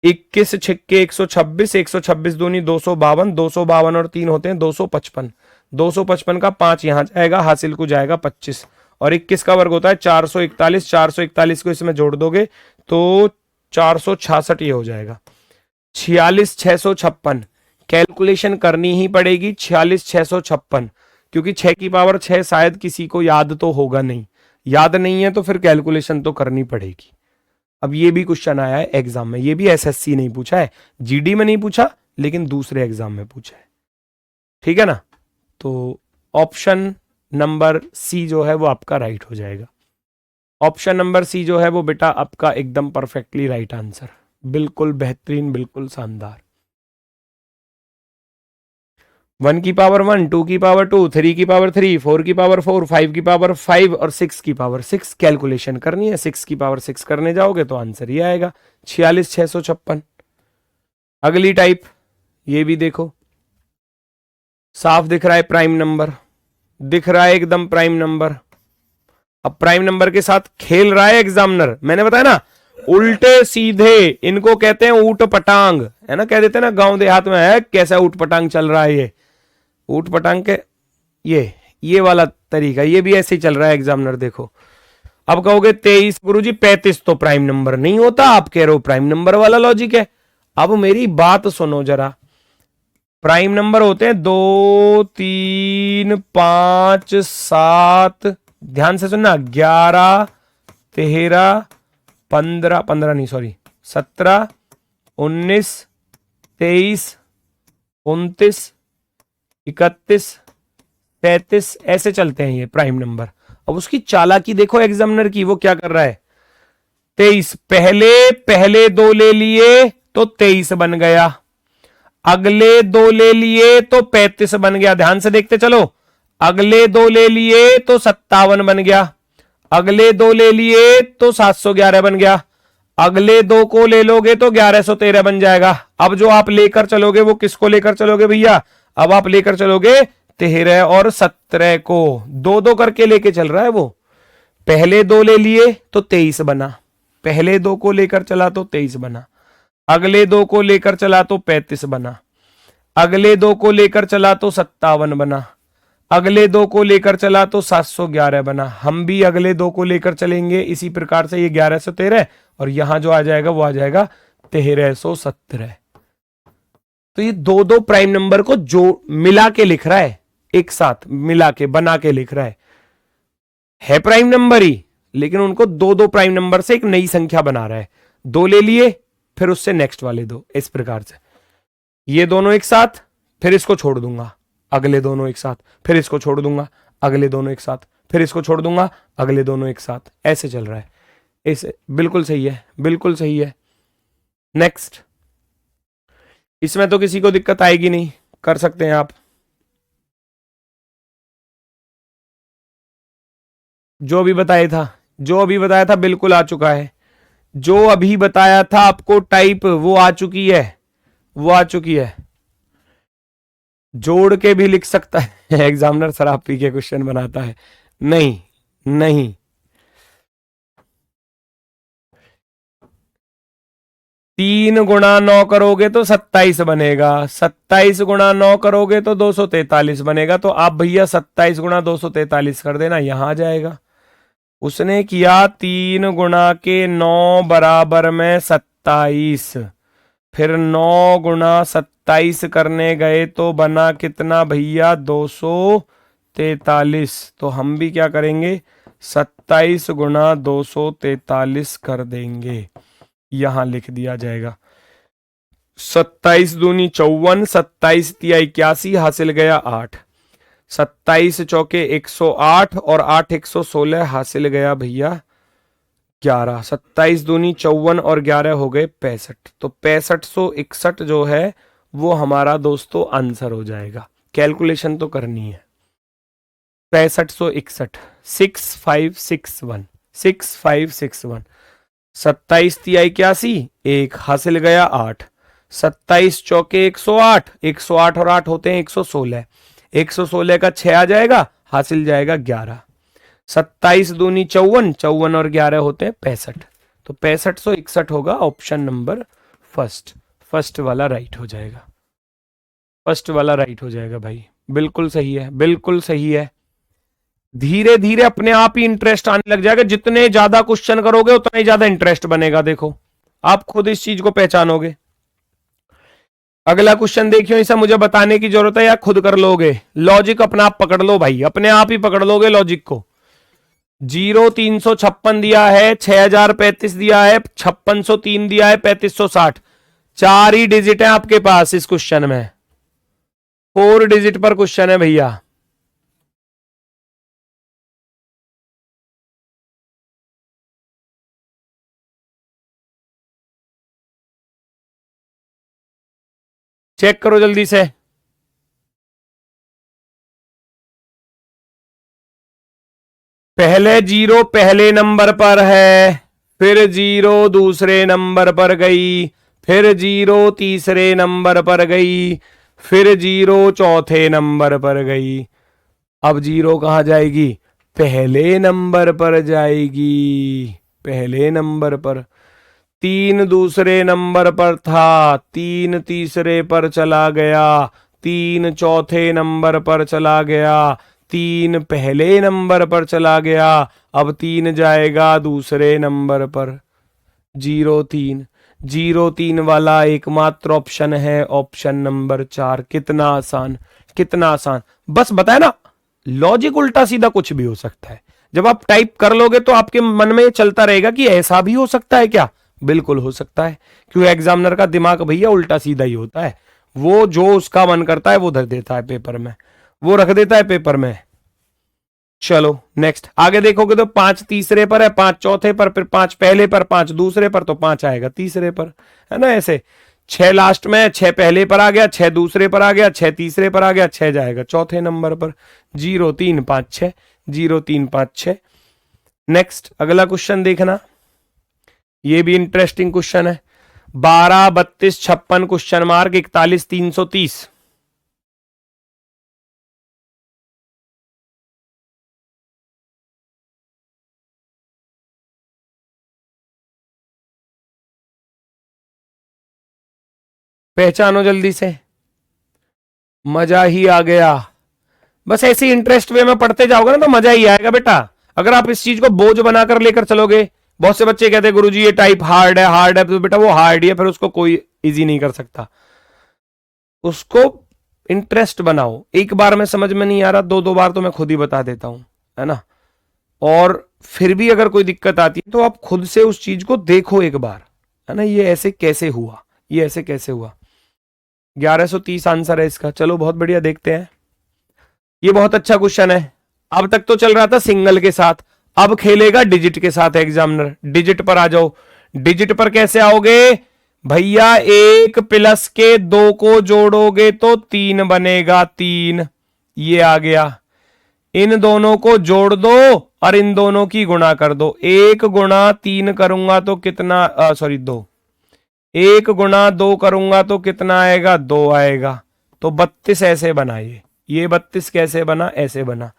Speaker 1: 21 छिक्के 126, 126 दूनी 252, 252 और 3 होते हैं 255, 255 का 5 यहां जाएगा, हासिल को जाएगा 25, और 21 का वर्ग होता है 441, 441 को इसमें जोड़ दोगे तो 466 ये हो जाएगा। 46,656 कैलकुलेशन करनी ही पड़ेगी, 46,656, क्योंकि 6 की पावर 6 शायद किसी को याद तो होगा नहीं, याद नहीं है तो फिर कैलकुलेशन तो करनी पड़ेगी। अब ये भी क्वेश्चन आया है एग्जाम में, ये भी एसएससी नहीं पूछा है, जीडी में नहीं पूछा, लेकिन दूसरे एग्जाम में पूछा है। ठीक है ना, तो ऑप्शन नंबर सी जो है वो आपका राइट हो जाएगा। ऑप्शन नंबर सी जो है वो बेटा आपका एकदम परफेक्टली राइट आंसर, बिल्कुल बेहतरीन, बिल्कुल शानदार। 1 की पावर 1, 2 की पावर 2, 3 की पावर 3, 4 की पावर 4, 5 की पावर 5 और 6 की पावर 6 कैलकुलेशन करनी है। 6 की पावर 6 करने जाओगे तो आंसर ये आएगा 46,656। अगली टाइप, ये भी देखो, साफ दिख रहा है प्राइम नंबर, दिख रहा है एकदम प्राइम नंबर। अब प्राइम नंबर के साथ खेल रहा है एग्जामिनर, मैंने बताया ना, उल्टे सीधे इनको कहते हैं ऊट पटांग, है ना, कह देते हैं ना गांव देहात में, है कैसा ऊट पटांग चल रहा है ये ऊट पटांग के, ये वाला तरीका, ये भी ऐसे ही चल रहा है एग्जामिनर। देखो अब कहोगे 23 गुरुजी 35 तो प्राइम नंबर नहीं होता, आप कह रहे हो प्राइम नंबर वाला लॉजिक है। अब मेरी बात सुनो जरा, प्राइम नंबर होते हैं 2 3 5 7, ध्यान से सुनना, 11 13 15 15 नहीं सॉरी 17 19 23 29 31 33, ऐसे चलते हैं ये प्राइम नंबर। अब उसकी चालाकी देखो एग्जामिनर की, वो क्या कर रहा है, 23 पहले 2 ले लिए तो 23 बन गया, अगले 2 ले लिए तो 35 बन गया, ध्यान से देखते चलो, अगले 2 ले लिए तो 57 बन गया, अगले 2 ले लिए तो 711 बन गया, अगले 2 को ले लोगे तो 1113 बन जाएगा। अब जो आप लेकर चलोगे वो किसको लेकर चलोगे भैया, अब आप लेकर चलोगे 13 और 17 को, 2 करके लेके चल रहा है वो। पहले 2 ले लिए तो 23 बना, पहले 2 को लेकर चला तो 23 बना, अगले 2 को लेकर चला तो 35 बना, अगले 2 को लेकर चला तो 57 बना, अगले दो को लेकर चला तो 711 बना। हम भी अगले दो को लेकर चलेंगे इसी प्रकार से, ये 1113 और यहां जो आ जाएगा वो आ जाएगा 1317। तो ये दो दो प्राइम नंबर को जो मिला के लिख रहा है, एक साथ मिला के बना के लिख रहा है प्राइम नंबर ही, लेकिन उनको दो दो प्राइम नंबर से एक नई संख्या बना रहा है। दो ले लिए, फिर उससे नेक्स्ट वाले दो, इस प्रकार से ये दोनों एक साथ, फिर इसको छोड़ दूंगा, अगले दोनों एक साथ, फिर इसको छोड़ दूंगा, अगले दोनों एक साथ, फिर इसको छोड़ दूंगा, अगले दोनों एक साथ, ऐसे चल रहा है। ऐसे बिल्कुल सही है, बिल्कुल सही है। नेक्स्ट, इसमें तो किसी को दिक्कत आएगी नहीं, कर सकते हैं आप। जो अभी बताया था, जो अभी बताया था बिल्कुल आ चुका है। जो अभी बताया था आपको टाइप, वो आ चुकी है, वो आ चुकी है। जोड़ के भी लिख सकता है एग्जामिनर शराब पी के क्वेश्चन बनाता है, नहीं नहीं। तीन गुणा 9 करोगे तो 27 बनेगा, 27 गुणा 9 करोगे तो 243 बनेगा। तो आप भैया 27 गुणा 243 कर देना, यहां आ जाएगा। उसने किया 3 गुणा के 9 बराबर में 27, फिर 9 गुणा 27 करने गए तो बना कितना भैया 243। तो हम भी क्या करेंगे, 27 गुणा 243 कर देंगे, यहां लिख दिया जाएगा। 27 दूनी 54, 27 तिया 81, हासिल गया 8, 27 चौके 108 और 8 116, हासिल गया भैया 11। 27 दूनी 54 और 11 हो गए 65। तो 6561 जो है वो हमारा दोस्तों आंसर हो जाएगा। कैलकुलेशन तो करनी है। 6561, 6561, 6561, 27 तिया 81, 1 हासिल गया 8, 27 चौके 108, 108 और 8 होते हैं 116, 116 का 6 आ जाएगा, हासिल जाएगा 11। 27 दूनी 54, 54 और 11 होते हैं 65। तो 6561 होगा ऑप्शन नंबर फर्स्ट। फर्स्ट वाला राइट हो जाएगा, फर्स्ट वाला राइट हो जाएगा भाई, बिल्कुल सही है, बिल्कुल सही है। धीरे धीरे अपने आप ही इंटरेस्ट आने लग जाएगा। जितने ज्यादा क्वेश्चन करोगे उतना ही ज्यादा इंटरेस्ट बनेगा। देखो आप खुद इस चीज को पहचानोगे। अगला क्वेश्चन देखियो, इसे मुझे बताने की जरूरत है या खुद कर लोगे? लॉजिक अपना आप पकड़ लो भाई, अपने आप ही पकड़ लोगे लॉजिक को। 0356 दिया है, 6035 दिया है, 5603 दिया है, 3560। चार ही डिजिट है आपके पास इस क्वेश्चन में, 4 डिजिट पर क्वेश्चन है भैया। चेक करो जल्दी से। पहले जीरो पहले नंबर पर है, फिर जीरो दूसरे नंबर पर गई, फिर जीरो तीसरे नंबर पर गई, फिर जीरो चौथे नंबर पर गई। अब जीरो कहां जाएगी? पहले नंबर पर जाएगी, पहले नंबर पर। तीन दूसरे नंबर पर था, तीन तीसरे पर चला गया, तीन चौथे नंबर पर चला गया, तीन पहले नंबर पर चला गया, अब तीन जाएगा दूसरे नंबर पर। 03, 03 वाला एकमात्र ऑप्शन है ऑप्शन नंबर 4। कितना आसान, कितना आसान। बस बताया ना, लॉजिक उल्टा सीधा कुछ भी हो सकता है। जब आप टाइप कर लोगे तो आपके मन में चलता रहेगा कि ऐसा भी हो सकता है क्या। बिल्कुल हो सकता है, क्योंकि एग्जामिनर का दिमाग भैया उल्टा सीधा ही होता है। वो जो उसका मन करता है वो धर देता है पेपर में, वो रख देता है पेपर में। चलो नेक्स्ट आगे देखोगे तो 5 तीसरे पर है, 5 चौथे पर, फिर 5 पहले पर, 5 दूसरे पर, तो 5 आएगा तीसरे पर, है ना। ऐसे 6 लास्ट में, 6 पहले पर आ गया, 6 दूसरे पर आ गया, 6 तीसरे पर आ गया, 6 जाएगा चौथे नंबर पर। 0 3 5 6, 0 3 5 6। नेक्स्ट अगला क्वेश्चन देखना, ये भी इंटरेस्टिंग क्वेश्चन है। 12 32 56 क्वेश्चन मार्क 41 330। पहचानो जल्दी से, मजा ही आ गया। बस ऐसे इंटरेस्ट वे में पढ़ते जाओगे ना तो मजा ही आएगा बेटा। अगर आप इस चीज को बोझ बनाकर लेकर चलोगे, बहुत से बच्चे कहते हैं गुरुजी ये टाइप हार्ड है, तो बेटा वो हार्ड ही है, फिर उसको कोई इजी नहीं कर सकता। उसको इंटरेस्ट बनाओ। एक बार में समझ में नहीं आ रहा, दो दो बार तो मैं खुद ही बता देता हूं, है ना। और फिर भी अगर कोई दिक्कत आती है तो आप खुद से उस चीज को देखो एक बार, है ना, ये ऐसे कैसे हुआ, ये ऐसे कैसे हुआ। 1130 आंसर है इसका। चलो बहुत बढ़िया, देखते हैं। ये बहुत अच्छा क्वेश्चन है। अब तक तो चल रहा था सिंगल के साथ, अब खेलेगा डिजिट के साथ एग्जामिनर। डिजिट पर आ जाओ। डिजिट पर कैसे आओगे भैया? एक प्लस के दो को जोड़ोगे तो 3 बनेगा, 3 ये आ गया। इन दोनों को जोड़ दो और इन दोनों की गुणा कर दो। 1 गुणा 3 करूंगा तो कितना, सॉरी 2, 1 गुणा 2 करूंगा तो कितना आएगा? 2 आएगा। तो 32 ऐसे बना। ये 32 कैसे बना? ऐसे बना।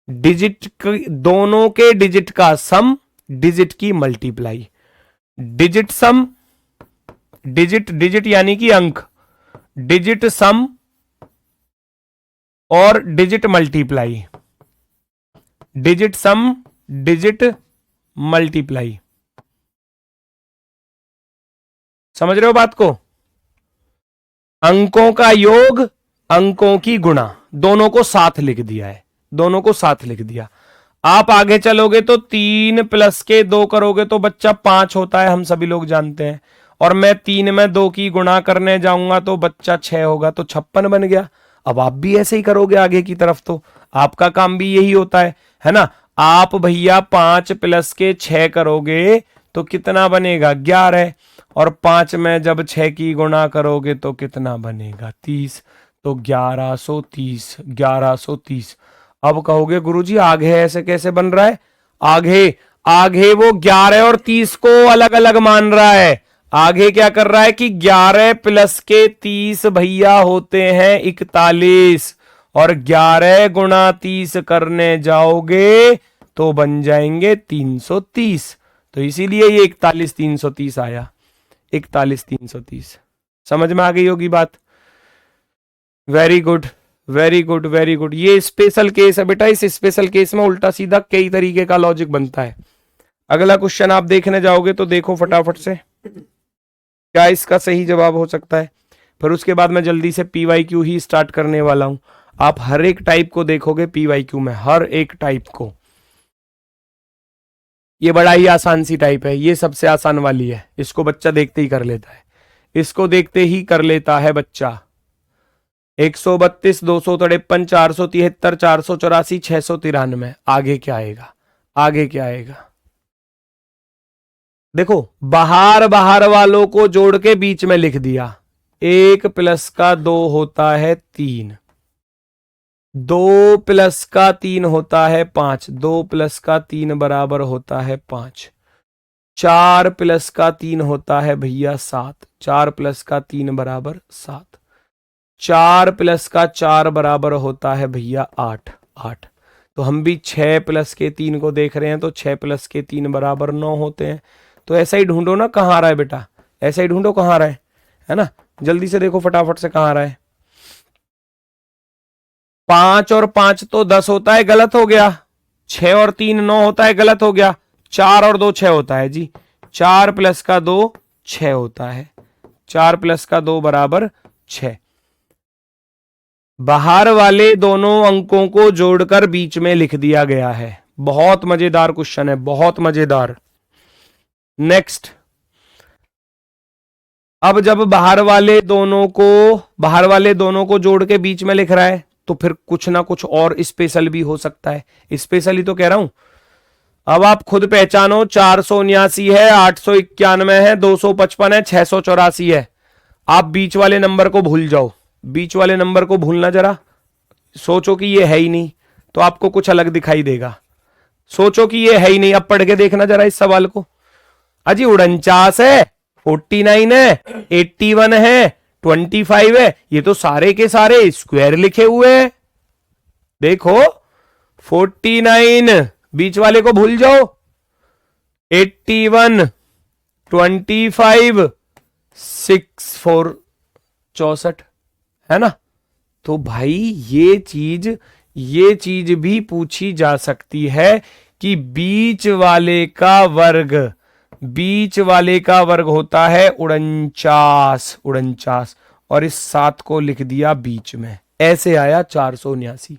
Speaker 1: डिजिट दोनों के डिजिट का सम, डिजिट की मल्टीप्लाई। डिजिट सम, डिजिट डिजिट यानी कि अंक, डिजिट सम और डिजिट मल्टीप्लाई। डिजिट सम, डिजिट मल्टीप्लाई। समझ रहे हो बात को? अंकों का योग, अंकों की गुणा, दोनों को साथ लिख दिया है, दोनों को साथ लिख दिया। आप आगे चलोगे तो 3 प्लस के 2 करोगे तो बच्चा 5 होता है, हम सभी लोग जानते हैं। और मैं 3 में 2 की गुणा करने जाऊंगा तो बच्चा 6 होगा, तो 56 बन गया। अब आप भी ऐसे ही करोगे आगे की तरफ, तो आपका काम भी यही होता है ना। आप भैया 5 प्लस के 6 करोगे तो कितना बनेगा? 11। और 5 में जब 6 की गुणा करोगे तो कितना बनेगा? 30। तो 1130, 1130। अब कहोगे गुरुजी आगे ऐसे कैसे बन रहा है? आगे आगे वो 11 और 30 को अलग अलग मान रहा है। आगे क्या कर रहा है कि 11 प्लस के 30 भैया होते हैं 41, और 11 गुणा 30 करने जाओगे तो बन जाएंगे 330। तो इसीलिए ये 41 330 आया, 41 330। समझ में आ गई होगी बात? Very good, very good, very good. ये स्पेशल केस है बेटा। इस स्पेशल केस में उल्टा सीधा कई तरीके का लॉजिक बनता है। अगला क्वेश्चन आप देखने जाओगे तो देखो फटाफट से क्या इसका सही जवाब हो सकता है। फिर उसके बाद मैं जल्दी से PYQ ही स्टार्ट करने वाला हूं। आप हर एक टाइप को देखोगे PYQ में, हर एक टाइप को। ये बड़ा ही आसान सी टाइप है, ये सबसे आसान वाली है, इसको बच्चा देखते ही कर लेता है, इसको देखते ही कर लेता है बच्चा। 132, 253, 473, 484, 693। आगे क्या आएगा? आगे क्या आएगा? देखो, बाहर बाहर वालों को जोड़ के बीच में लिख दिया। 1 प्लस का 2 होता है 3, 2 प्लस का 3 होता है 5, 2 प्लस का 3 बराबर होता है 5, 4 प्लस का 3 होता है भैया 7, 4 प्लस का 3 बराबर 7, 4 प्लस का 4 बराबर होता है भैया 8, 8। तो हम भी 6 प्लस के 3 को देख रहे हैं, तो 6 प्लस के 3 बराबर 9 होते हैं। तो ऐसा ही ढूंढो ना कहाँ आ रहा है बेटा, ऐसा ही ढूंढो कहाँ आ रहा है ना। जल्दी से देखो फटाफट से कहाँ आ रहा है। 5 और 5 तो 10 होता है, गलत हो गया। 6 और 3 9 होता है, गलत हो गया। 4 और 2 6 होता है जी। 4 प्लस का 2 6 होता है, 4 प्लस का 2 बराबर 6। बाहर वाले दोनों अंकों को जोड़कर बीच में लिख दिया गया है। बहुत मजेदार क्वेश्चन है, बहुत मजेदार। नेक्स्ट, अब जब बाहर वाले दोनों को जोड़ के बीच में लिख रहा है तो फिर कुछ ना कुछ और स्पेशल भी हो सकता है। स्पेशल ही तो कह रहा हूं। अब आप खुद पहचानो, 479 है, 891 है, 255 है, 684 है। आप बीच वाले नंबर को भूल जाओ, बीच वाले नंबर को भूलना जरा। सोचो कि ये है ही नहीं, तो आपको कुछ अलग दिखाई देगा। सोचो कि ये है ही नहीं, अब पढ़ के देखना जरा इस सवाल को। अजी 49 है, 49 है, 81 है, 25 है, ये तो सारे के सारे स्क्वायर लिखे हुए हैं। देखो 49 बीच वाले को भूल जाओ, 81, 25, 6 4 64, है ना। तो भाई ये चीज ये चीज भी पूछी जा सकती है कि बीच वाले का वर्ग, बीच वाले का वर्ग होता है 49, 49, और इस 7 को लिख दिया बीच में, ऐसे आया 479।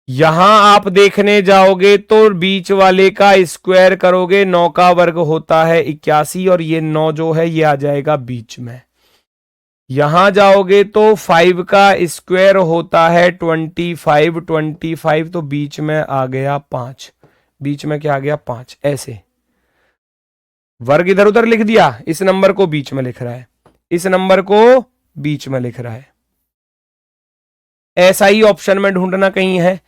Speaker 1: यहां आप देखने जाओगे तो बीच वाले का स्क्वायर करोगे, 9 का वर्ग होता है 81, और ये 9 जो है ये आ जाएगा बीच में। यहां जाओगे तो 5 का स्क्वायर होता है 25, 25 तो बीच में आ गया 5, बीच में क्या आ गया 5, ऐसे वर्ग इधर उधर लिख दिया, इस नंबर को बीच में लिख रहा है, इस नंबर को बीच में लिख रहा है। ऐसा ही ऑप्शन में ढूंढना कहीं है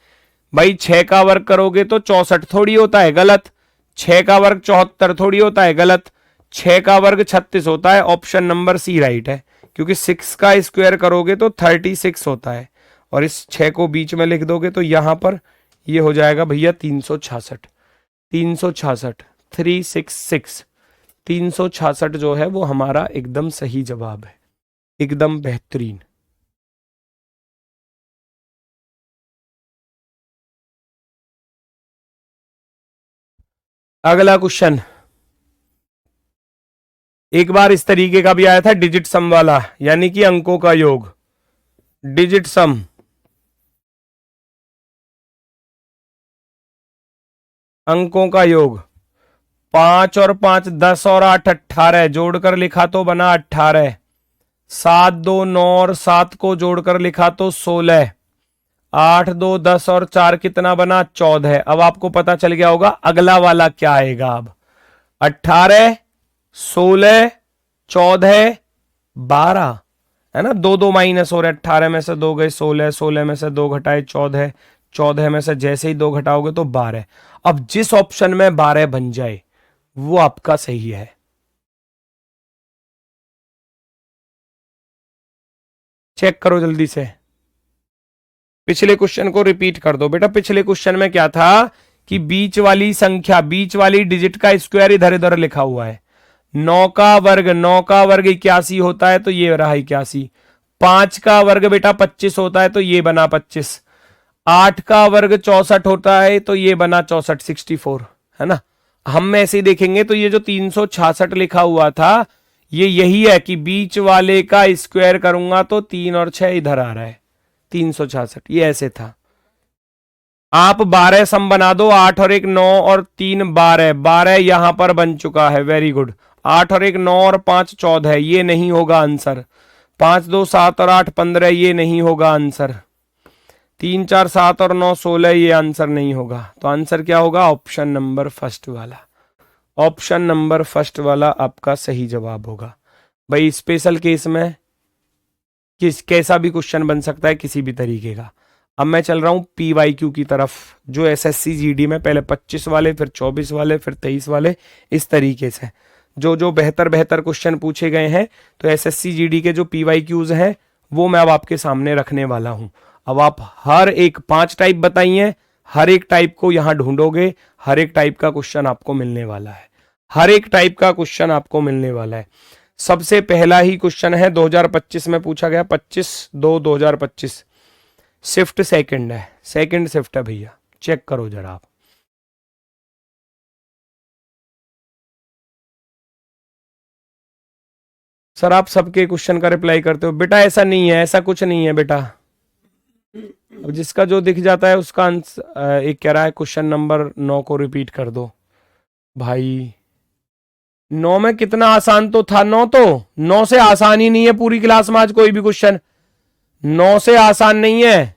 Speaker 1: भाई, 6 का वर्ग करोगे तो 64 थोड़ी होता है, गलत। 6 का वर्ग 74 थोड़ी होता है, गलत। 6 का वर्ग 36 होता है, ऑप्शन नंबर सी राइट है, क्योंकि 6 का स्क्वायर करोगे तो 36 होता है, और इस 6 को बीच में लिख दोगे तो यहां पर ये हो जाएगा भैया 366, 366, 366, 366 जो है वो हमारा एकदम सही जवाब है, एकदम बेहतरीन। अगला क्वेश्चन एक बार इस तरीके का भी आया था, डिजिट सम वाला, यानी कि अंकों का योग, डिजिट सम। अंकों का योग 5 और 5 10 और 8 18, जोड़कर लिखा तो बना 18। 7 2 9 और 7 को जोड़कर लिखा तो 16। 8 2 10 और 4 कितना बना 14। अब आपको पता चल गया होगा अगला वाला क्या आएगा। अब 18 16 14 12 है ना, 2 2 माइनस हो रहे, 18 में से 2 गए 16, 16 में से 2 घटाए 14, 14 में से जैसे ही 2 घटाओगे तो 12। अब जिस ऑप्शन में 12 बन जाए वो आपका सही है। चेक करो जल्दी से, पिछले क्वेश्चन को रिपीट कर दो बेटा। पिछले क्वेश्चन में क्या था कि बीच वाली संख्या, बीच वाली डिजिट का स्क्वायर इधर इधर लिखा हुआ है। 9 का वर्ग, 9 का वर्ग 81 होता है तो ये रहा 81। 5 का वर्ग बेटा 25 होता है तो ये बना 25। 8 का वर्ग 64 होता है तो ये बना 64, 64 है ना। हम ऐसे ही देखेंगे तो ये जो 366 लिखा हुआ था ये यही है कि बीच वाले का स्क्वायर करूंगा तो 3 और 6 इधर आ रहा है, 366, ये ऐसे था। आप 12 सम बना दो, 8 और 1 9 और 3 12, 12 यहां पर बन चुका है, वेरी गुड। 8 और 1 9 और 5 14, ये नहीं होगा आंसर। 5 2 7 और 8 15, ये नहीं होगा आंसर। 3 4 7 और 9 16, ये आंसर नहीं होगा। तो आंसर क्या होगा, ऑप्शन नंबर फर्स्ट वाला। ऑप्शन नंबर फर्स्ट वाला आपका सही जवाब होगा। भाई स्पेशल केस में कैसा भी क्वेश्चन बन सकता है किसी भी तरीके का। अब मैं चल रहा हूं PYQ की तरफ, जो SSC GD में पहले 25 वाले, फिर 24 वाले, फिर 23 वाले, इस तरीके से जो बेहतर बेहतर क्वेश्चन पूछे गए हैं। तो SSC GD के जो PYQs हैं वो मैं अब आपके सामने रखने वाला हूं। अब आप हर एक 5 टाइप बताइए, हर एक टाइप को यहां ढूंढोगे, हर एक टाइप का क्वेश्चन आपको मिलने वाला है, हर एक टाइप का क्वेश्चन आपको मिलने वाला है। सबसे पहला ही क्वेश्चन है 2025 में पूछा गया, 25/2/2025, शिफ्ट सेकंड है, सेकंड शिफ्ट है भैया, चेक करो जरा आप। सर आप सबके क्वेश्चन का रिप्लाई करते हो बेटा, ऐसा नहीं है, ऐसा कुछ नहीं है बेटा। अब जिसका जो दिख जाता है उसका आंसर। एक कह रहा है क्वेश्चन नंबर 9 को रिपीट कर दो भाई। 9 में कितना आसान तो था, 9 तो 9 से आसान ही नहीं है पूरी क्लास में आज कोई भी क्वेश्चन। 9 से आसान नहीं है,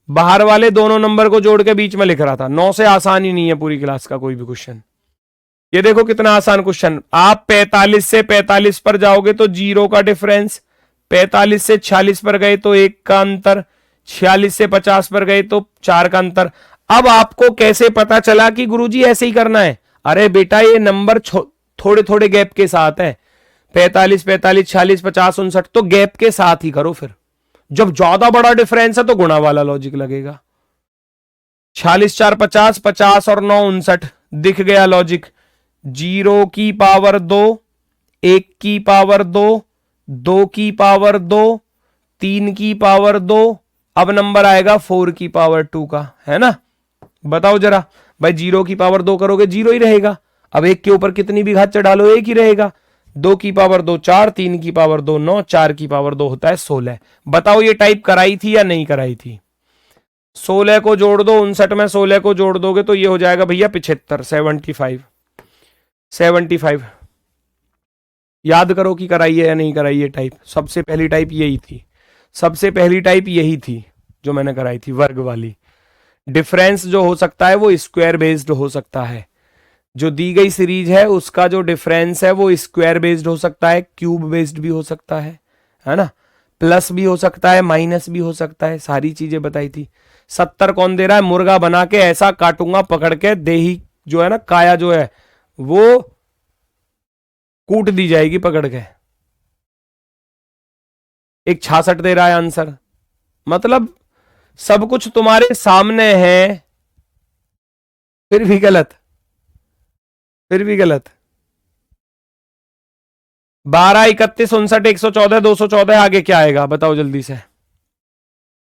Speaker 1: बाहर वाले दोनों नंबर को जोड़ के बीच में लिख रहा था। 9 से आसान ही नहीं है पूरी क्लास का कोई भी क्वेश्चन। ये देखो कितना आसान क्वेश्चन। आप 45 से 45 पर जाओगे तो 0 का डिफरेंस, 45 से 46 पर गए तो 1 का अंतर, 46 से 50 पर गए तो 4 का अंतर। अब आपको कैसे पता चला कि गुरुजी ऐसे ही करना है? अरे बेटा ये नंबर थोड़े थोड़े गैप के साथ है, 45 45 46 50 59, तो गैप के साथ ही करो। फिर जब ज्यादा बड़ा डिफरेंस है तो गुणा वाला लॉजिक लगेगा। 46 4 50, 50 और 9 59, दिख गया लॉजिक। 0 की पावर 2, 1 की पावर 2, 2 की पावर 2, 3 की पावर 2। अब नंबर आएगा 4 की पावर 2 का, है ना। बताओ जरा भाई, 0 की पावर 2 करोगे 0 ही रहेगा। अब 1 के ऊपर कितनी भी घात चढ़ा लो 1 ही रहेगा। 2 की पावर 2 4, 3 की पावर 2 9, 4 की पावर 2 होता है 16। बताओ ये टाइप कराई थी या नहीं कराई थी। 16 को जोड़ दो 59 में, 16 को जोड़ दोगे तो ये हो जाएगा भैया 75, 75। याद करो कि कराई है या नहीं कराई है टाइप। सबसे पहली टाइप यही थी, सबसे पहली टाइप यही थी जो मैंने कराई थी, वर्ग वाली। डिफरेंस जो हो सकता है वो स्क्वायर बेस्ड हो सकता है। जो दी गई सीरीज है उसका जो डिफरेंस है वो स्क्वायर बेस्ड हो सकता है, क्यूब बेस्ड भी हो सकता है ना, प्लस भी हो सकता है, माइनस भी हो सकता है, सारी चीजें बताई थी। 70 कौन दे रहा है, मुर्गा बना के ऐसा काटूंगा पकड़ के, देही जो है ना, काया जो है वो कूट दी जाएगी पकड़ के। एक 66 दे रहा है आंसर। मतलब सब कुछ तुम्हारे सामने है, फिर भी गलत, फिर भी गलत। 12 31 59 114 214, आगे क्या आएगा बताओ जल्दी से,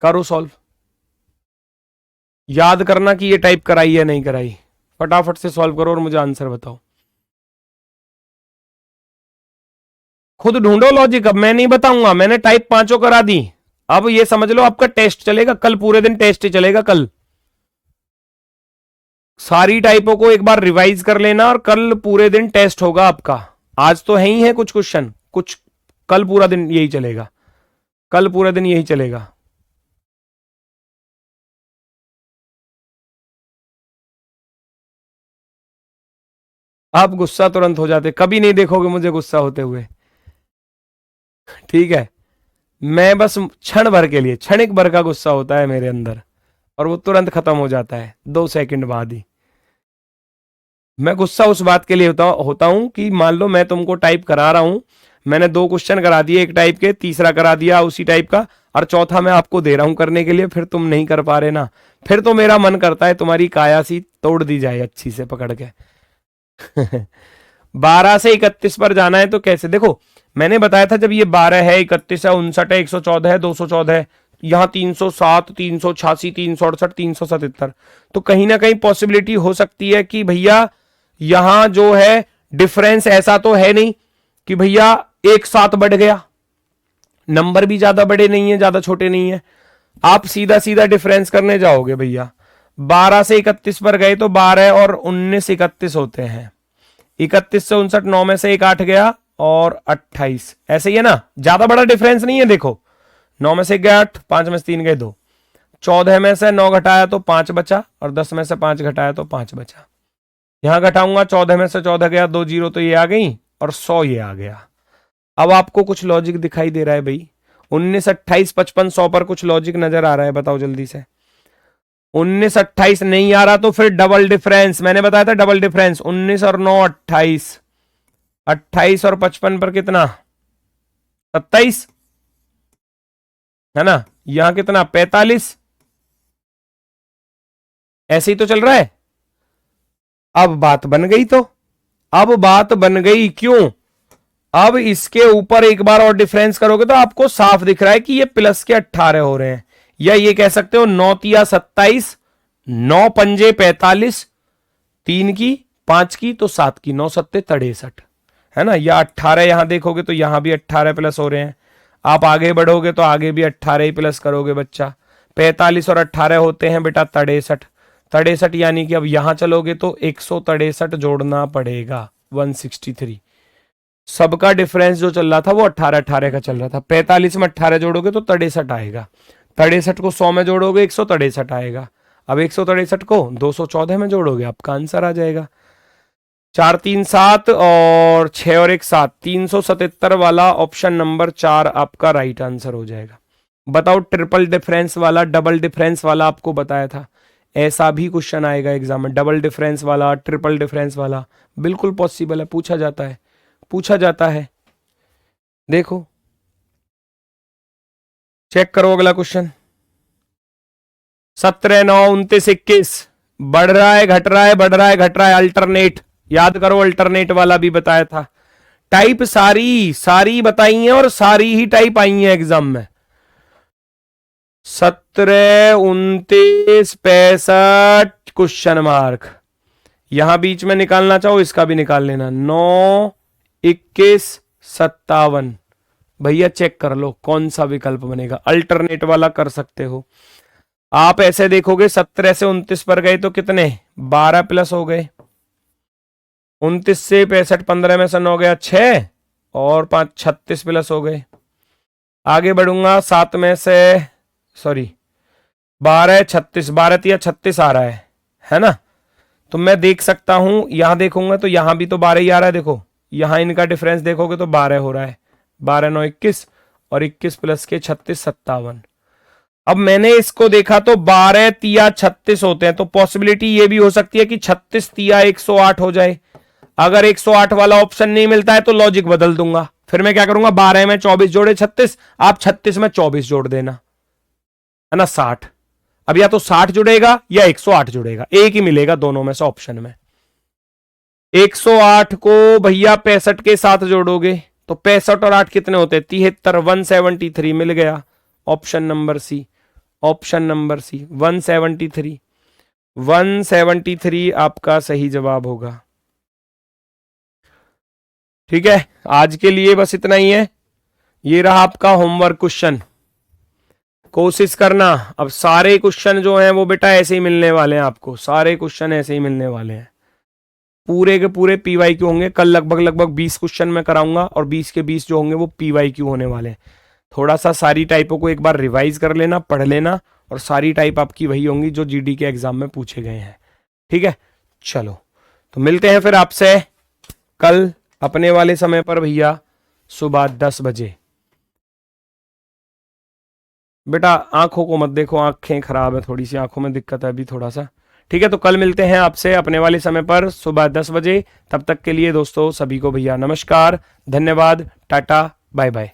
Speaker 1: करो सॉल्व। याद करना कि ये टाइप कराई या नहीं कराई, फटाफट से सॉल्व करो और मुझे आंसर बताओ। खुद ढूंढो लॉजिक, अब मैं नहीं बताऊंगा, मैंने टाइप 5 करा दी। अब ये समझ लो आपका टेस्ट चलेगा कल, पूरे दिन टेस्ट ही चलेगा कल। सारी टाइपों को एक बार रिवाइज कर लेना और कल पूरे दिन टेस्ट होगा आपका। आज तो है ही है कुछ क्वेश्चन, कुछ कल पूरा दिन यही चलेगा, कल पूरा दिन यही चलेगा। आप गुस्सा तुरंत हो जाते, कभी नहीं देखोगे मुझे गुस्सा होते हुए, ठीक है। मैं बस क्षण भर के लिए, क्षणिक भर का गुस्सा होता है मेरे अंदर और वो तुरंत खत्म हो जाता है 2 सेकंड बाद ही। मैं गुस्सा उस बात के लिए होता हूं कि मान लो मैं तुमको टाइप करा रहा हूं, मैंने 2 क्वेश्चन करा दिए एक टाइप के, तीसरा करा दिया उसी टाइप का, और चौथा मैं आपको दे रहा हूं करने के लिए, फिर तुम नहीं कर पा रहे ना, फिर तो मेरा मन करता है तुम्हारी काया सी तोड़ दी जाए अच्छी से पकड़ के। 12 से 31 पर जाना है तो कैसे, देखो मैंने बताया था जब ये 12 है, 31 है, 59 है, 114 है, 214 है, यहां 307, 386, 368, 377, तो कहीं ना कहीं पॉसिबिलिटी हो सकती है कि भैया यहां जो है डिफरेंस ऐसा तो है नहीं कि भैया एक साथ बढ़ गया, नंबर भी ज्यादा बड़े नहीं है ज्यादा छोटे नहीं है। आप सीधा सीधा डिफरेंस करने जाओगे भैया, 12 से 31 पर गए तो 12 और 19 31 होते हैं, 31 से 59, 9 में से एक 8 गया और 28, ऐसे ही है ना, ज्यादा बड़ा डिफरेंस नहीं है। देखो 9 में से 1 गया 8, 5 में से 3 गए 2, 14 में से 9 घटाया तो 5 बचा, और 10 में से 5 घटाया तो 5 बचा। यहां घटाऊंगा 14 में से 14 गया, 2 0 तो ये आ गई, और 100 ये आ गया। अब आपको कुछ लॉजिक दिखाई दे रहा है भाई, 19 28 55 100 पर कुछ लॉजिक नजर आ रहा है, बताओ जल्दी से। 19 28 नहीं आ रहा तो फिर डबल डिफरेंस, मैंने बताया था डबल डिफरेंस, 19 और 9 28, 28 और 55 पर कितना 27, है ना, यहां कितना 45, ऐसे ही तो चल रहा है। अब बात बन गई, तो अब बात बन गई, क्यों, अब इसके ऊपर एक बार और डिफरेंस करोगे तो आपको साफ दिख रहा है कि ये प्लस के 18 हो रहे हैं, या ये कह सकते हो 9 तिया 27, 9 पंजे 45, 3 की 5 की तो 7 की, 9 सत्ते 63, है ना, या 18 यहां देखोगे तो यहां भी 18 प्लस हो रहे हैं। आप आगे बढ़ोगे तो आगे भी 18 ही प्लस करोगे बच्चा, 45 और 18 होते हैं बेटा 63, 63 यानी कि अब यहां चलोगे तो 163 जोड़ना पड़ेगा, 163। सबका डिफरेंस जो चल रहा था वो 18 18 का चल रहा था, 45 में 18 जोड़ोगे तो 63 आएगा, 63 को 100 में जोड़ोगे 163 आएगा, अब 163 को 214 में जोड़ोगे आपका आंसर आ जाएगा। 4 3 7 और 6 और 1 7, 377 वाला ऑप्शन नंबर 4 आपका राइट आंसर हो जाएगा। बताओ ट्रिपल डिफरेंस वाला, डबल डिफरेंस वाला आपको बताया था, ऐसा भी क्वेश्चन आएगा एग्जाम में, डबल डिफरेंस वाला ट्रिपल डिफरेंस वाला, बिल्कुल पॉसिबल है, पूछा जाता है, पूछा जाता है। देखो चेक करो अगला क्वेश्चन, 17 9 29 21, बढ़ रहा है घट रहा है बढ़ रहा है घट रहा है, अल्टरनेट, याद करो अल्टरनेट वाला भी बताया था। टाइप सारी सारी बताई है और सारी ही टाइप आई है एग्जाम में, 17, 29, 65 क्वेश्चन मार्क। यहां बीच में निकालना चाहो इसका भी निकाल लेना। 9, 21, 57। भैया चेक कर लो कौन सा विकल्प बनेगा। अल्टरनेट वाला कर सकते हो आप। ऐसे देखोगे 17 से 29 पर गए तो कितने 12 प्लस हो गए। 29 से 65, 15 में से 9 गया 6 और 5 36 प्लस हो गए। आगे बढ़ूंगा 7 में से 12 36, 12 या 36 आ रहा है ना। तो मैं देख सकता हूं यहां देखूंगा तो यहां भी तो 12 ही आ रहा है। देखो यहां इनका डिफरेंस देखोगे तो 12 हो रहा है। 12 9 21 और 21 प्लस के 36 57। अब मैंने इसको देखा तो 12 तिया 36 होते हैं, तो पॉसिबिलिटी ये भी हो सकती है कि 36 तिया 108 हो जाए। अगर 108 वाला ऑप्शन नहीं मिलता है तो लॉजिक बदल दूंगा। फिर मैं क्या करूंगा 12 में 24 जोड़े 36, आप 36 में 24 जोड़ देना, है ना 60। अब या तो 60 जुड़ेगा या 108 जुड़ेगा, एक ही मिलेगा दोनों में से ऑप्शन में। 108 को भैया 65 के साथ जोड़ोगे तो 65 और 8 कितने होते हैं 73, 173 मिल गया। Option number C, option number C 173। 173 आपका सही जवाब होगा। ठीक है, आज के लिए बस इतना ही है। ये रहा आपका होमवर्क क्वेश्चन। कोशिश करना, अब सारे क्वेश्चन जो हैं वो बेटा ऐसे ही मिलने वाले हैं आपको, सारे क्वेश्चन ऐसे ही मिलने वाले हैं। पूरे के पूरे PYQ होंगे। कल लगभग 20 क्वेश्चन मैं कराऊंगा और 20 के 20 जो होंगे वो PYQ होने वाले हैं। थोड़ा सा सारी टाइपों को एक बार रिवाइज कर लेना, पढ़ लेना, और सारी टाइप आपकी वही होंगी जो GD के एग्जाम में पूछे गए हैं। ठीक है, चलो तो मिलते हैं फिर आपसे कल अपने वाले समय पर भैया सुबह 10 बजे। बेटा आंखों को मत देखो, आंखें खराब है, थोड़ी सी आंखों में दिक्कत है अभी थोड़ा सा। ठीक है, तो कल मिलते हैं आपसे अपने वाले समय पर सुबह 10 बजे। तब तक के लिए दोस्तों सभी को भैया नमस्कार, धन्यवाद, टाटा, बाय बाय।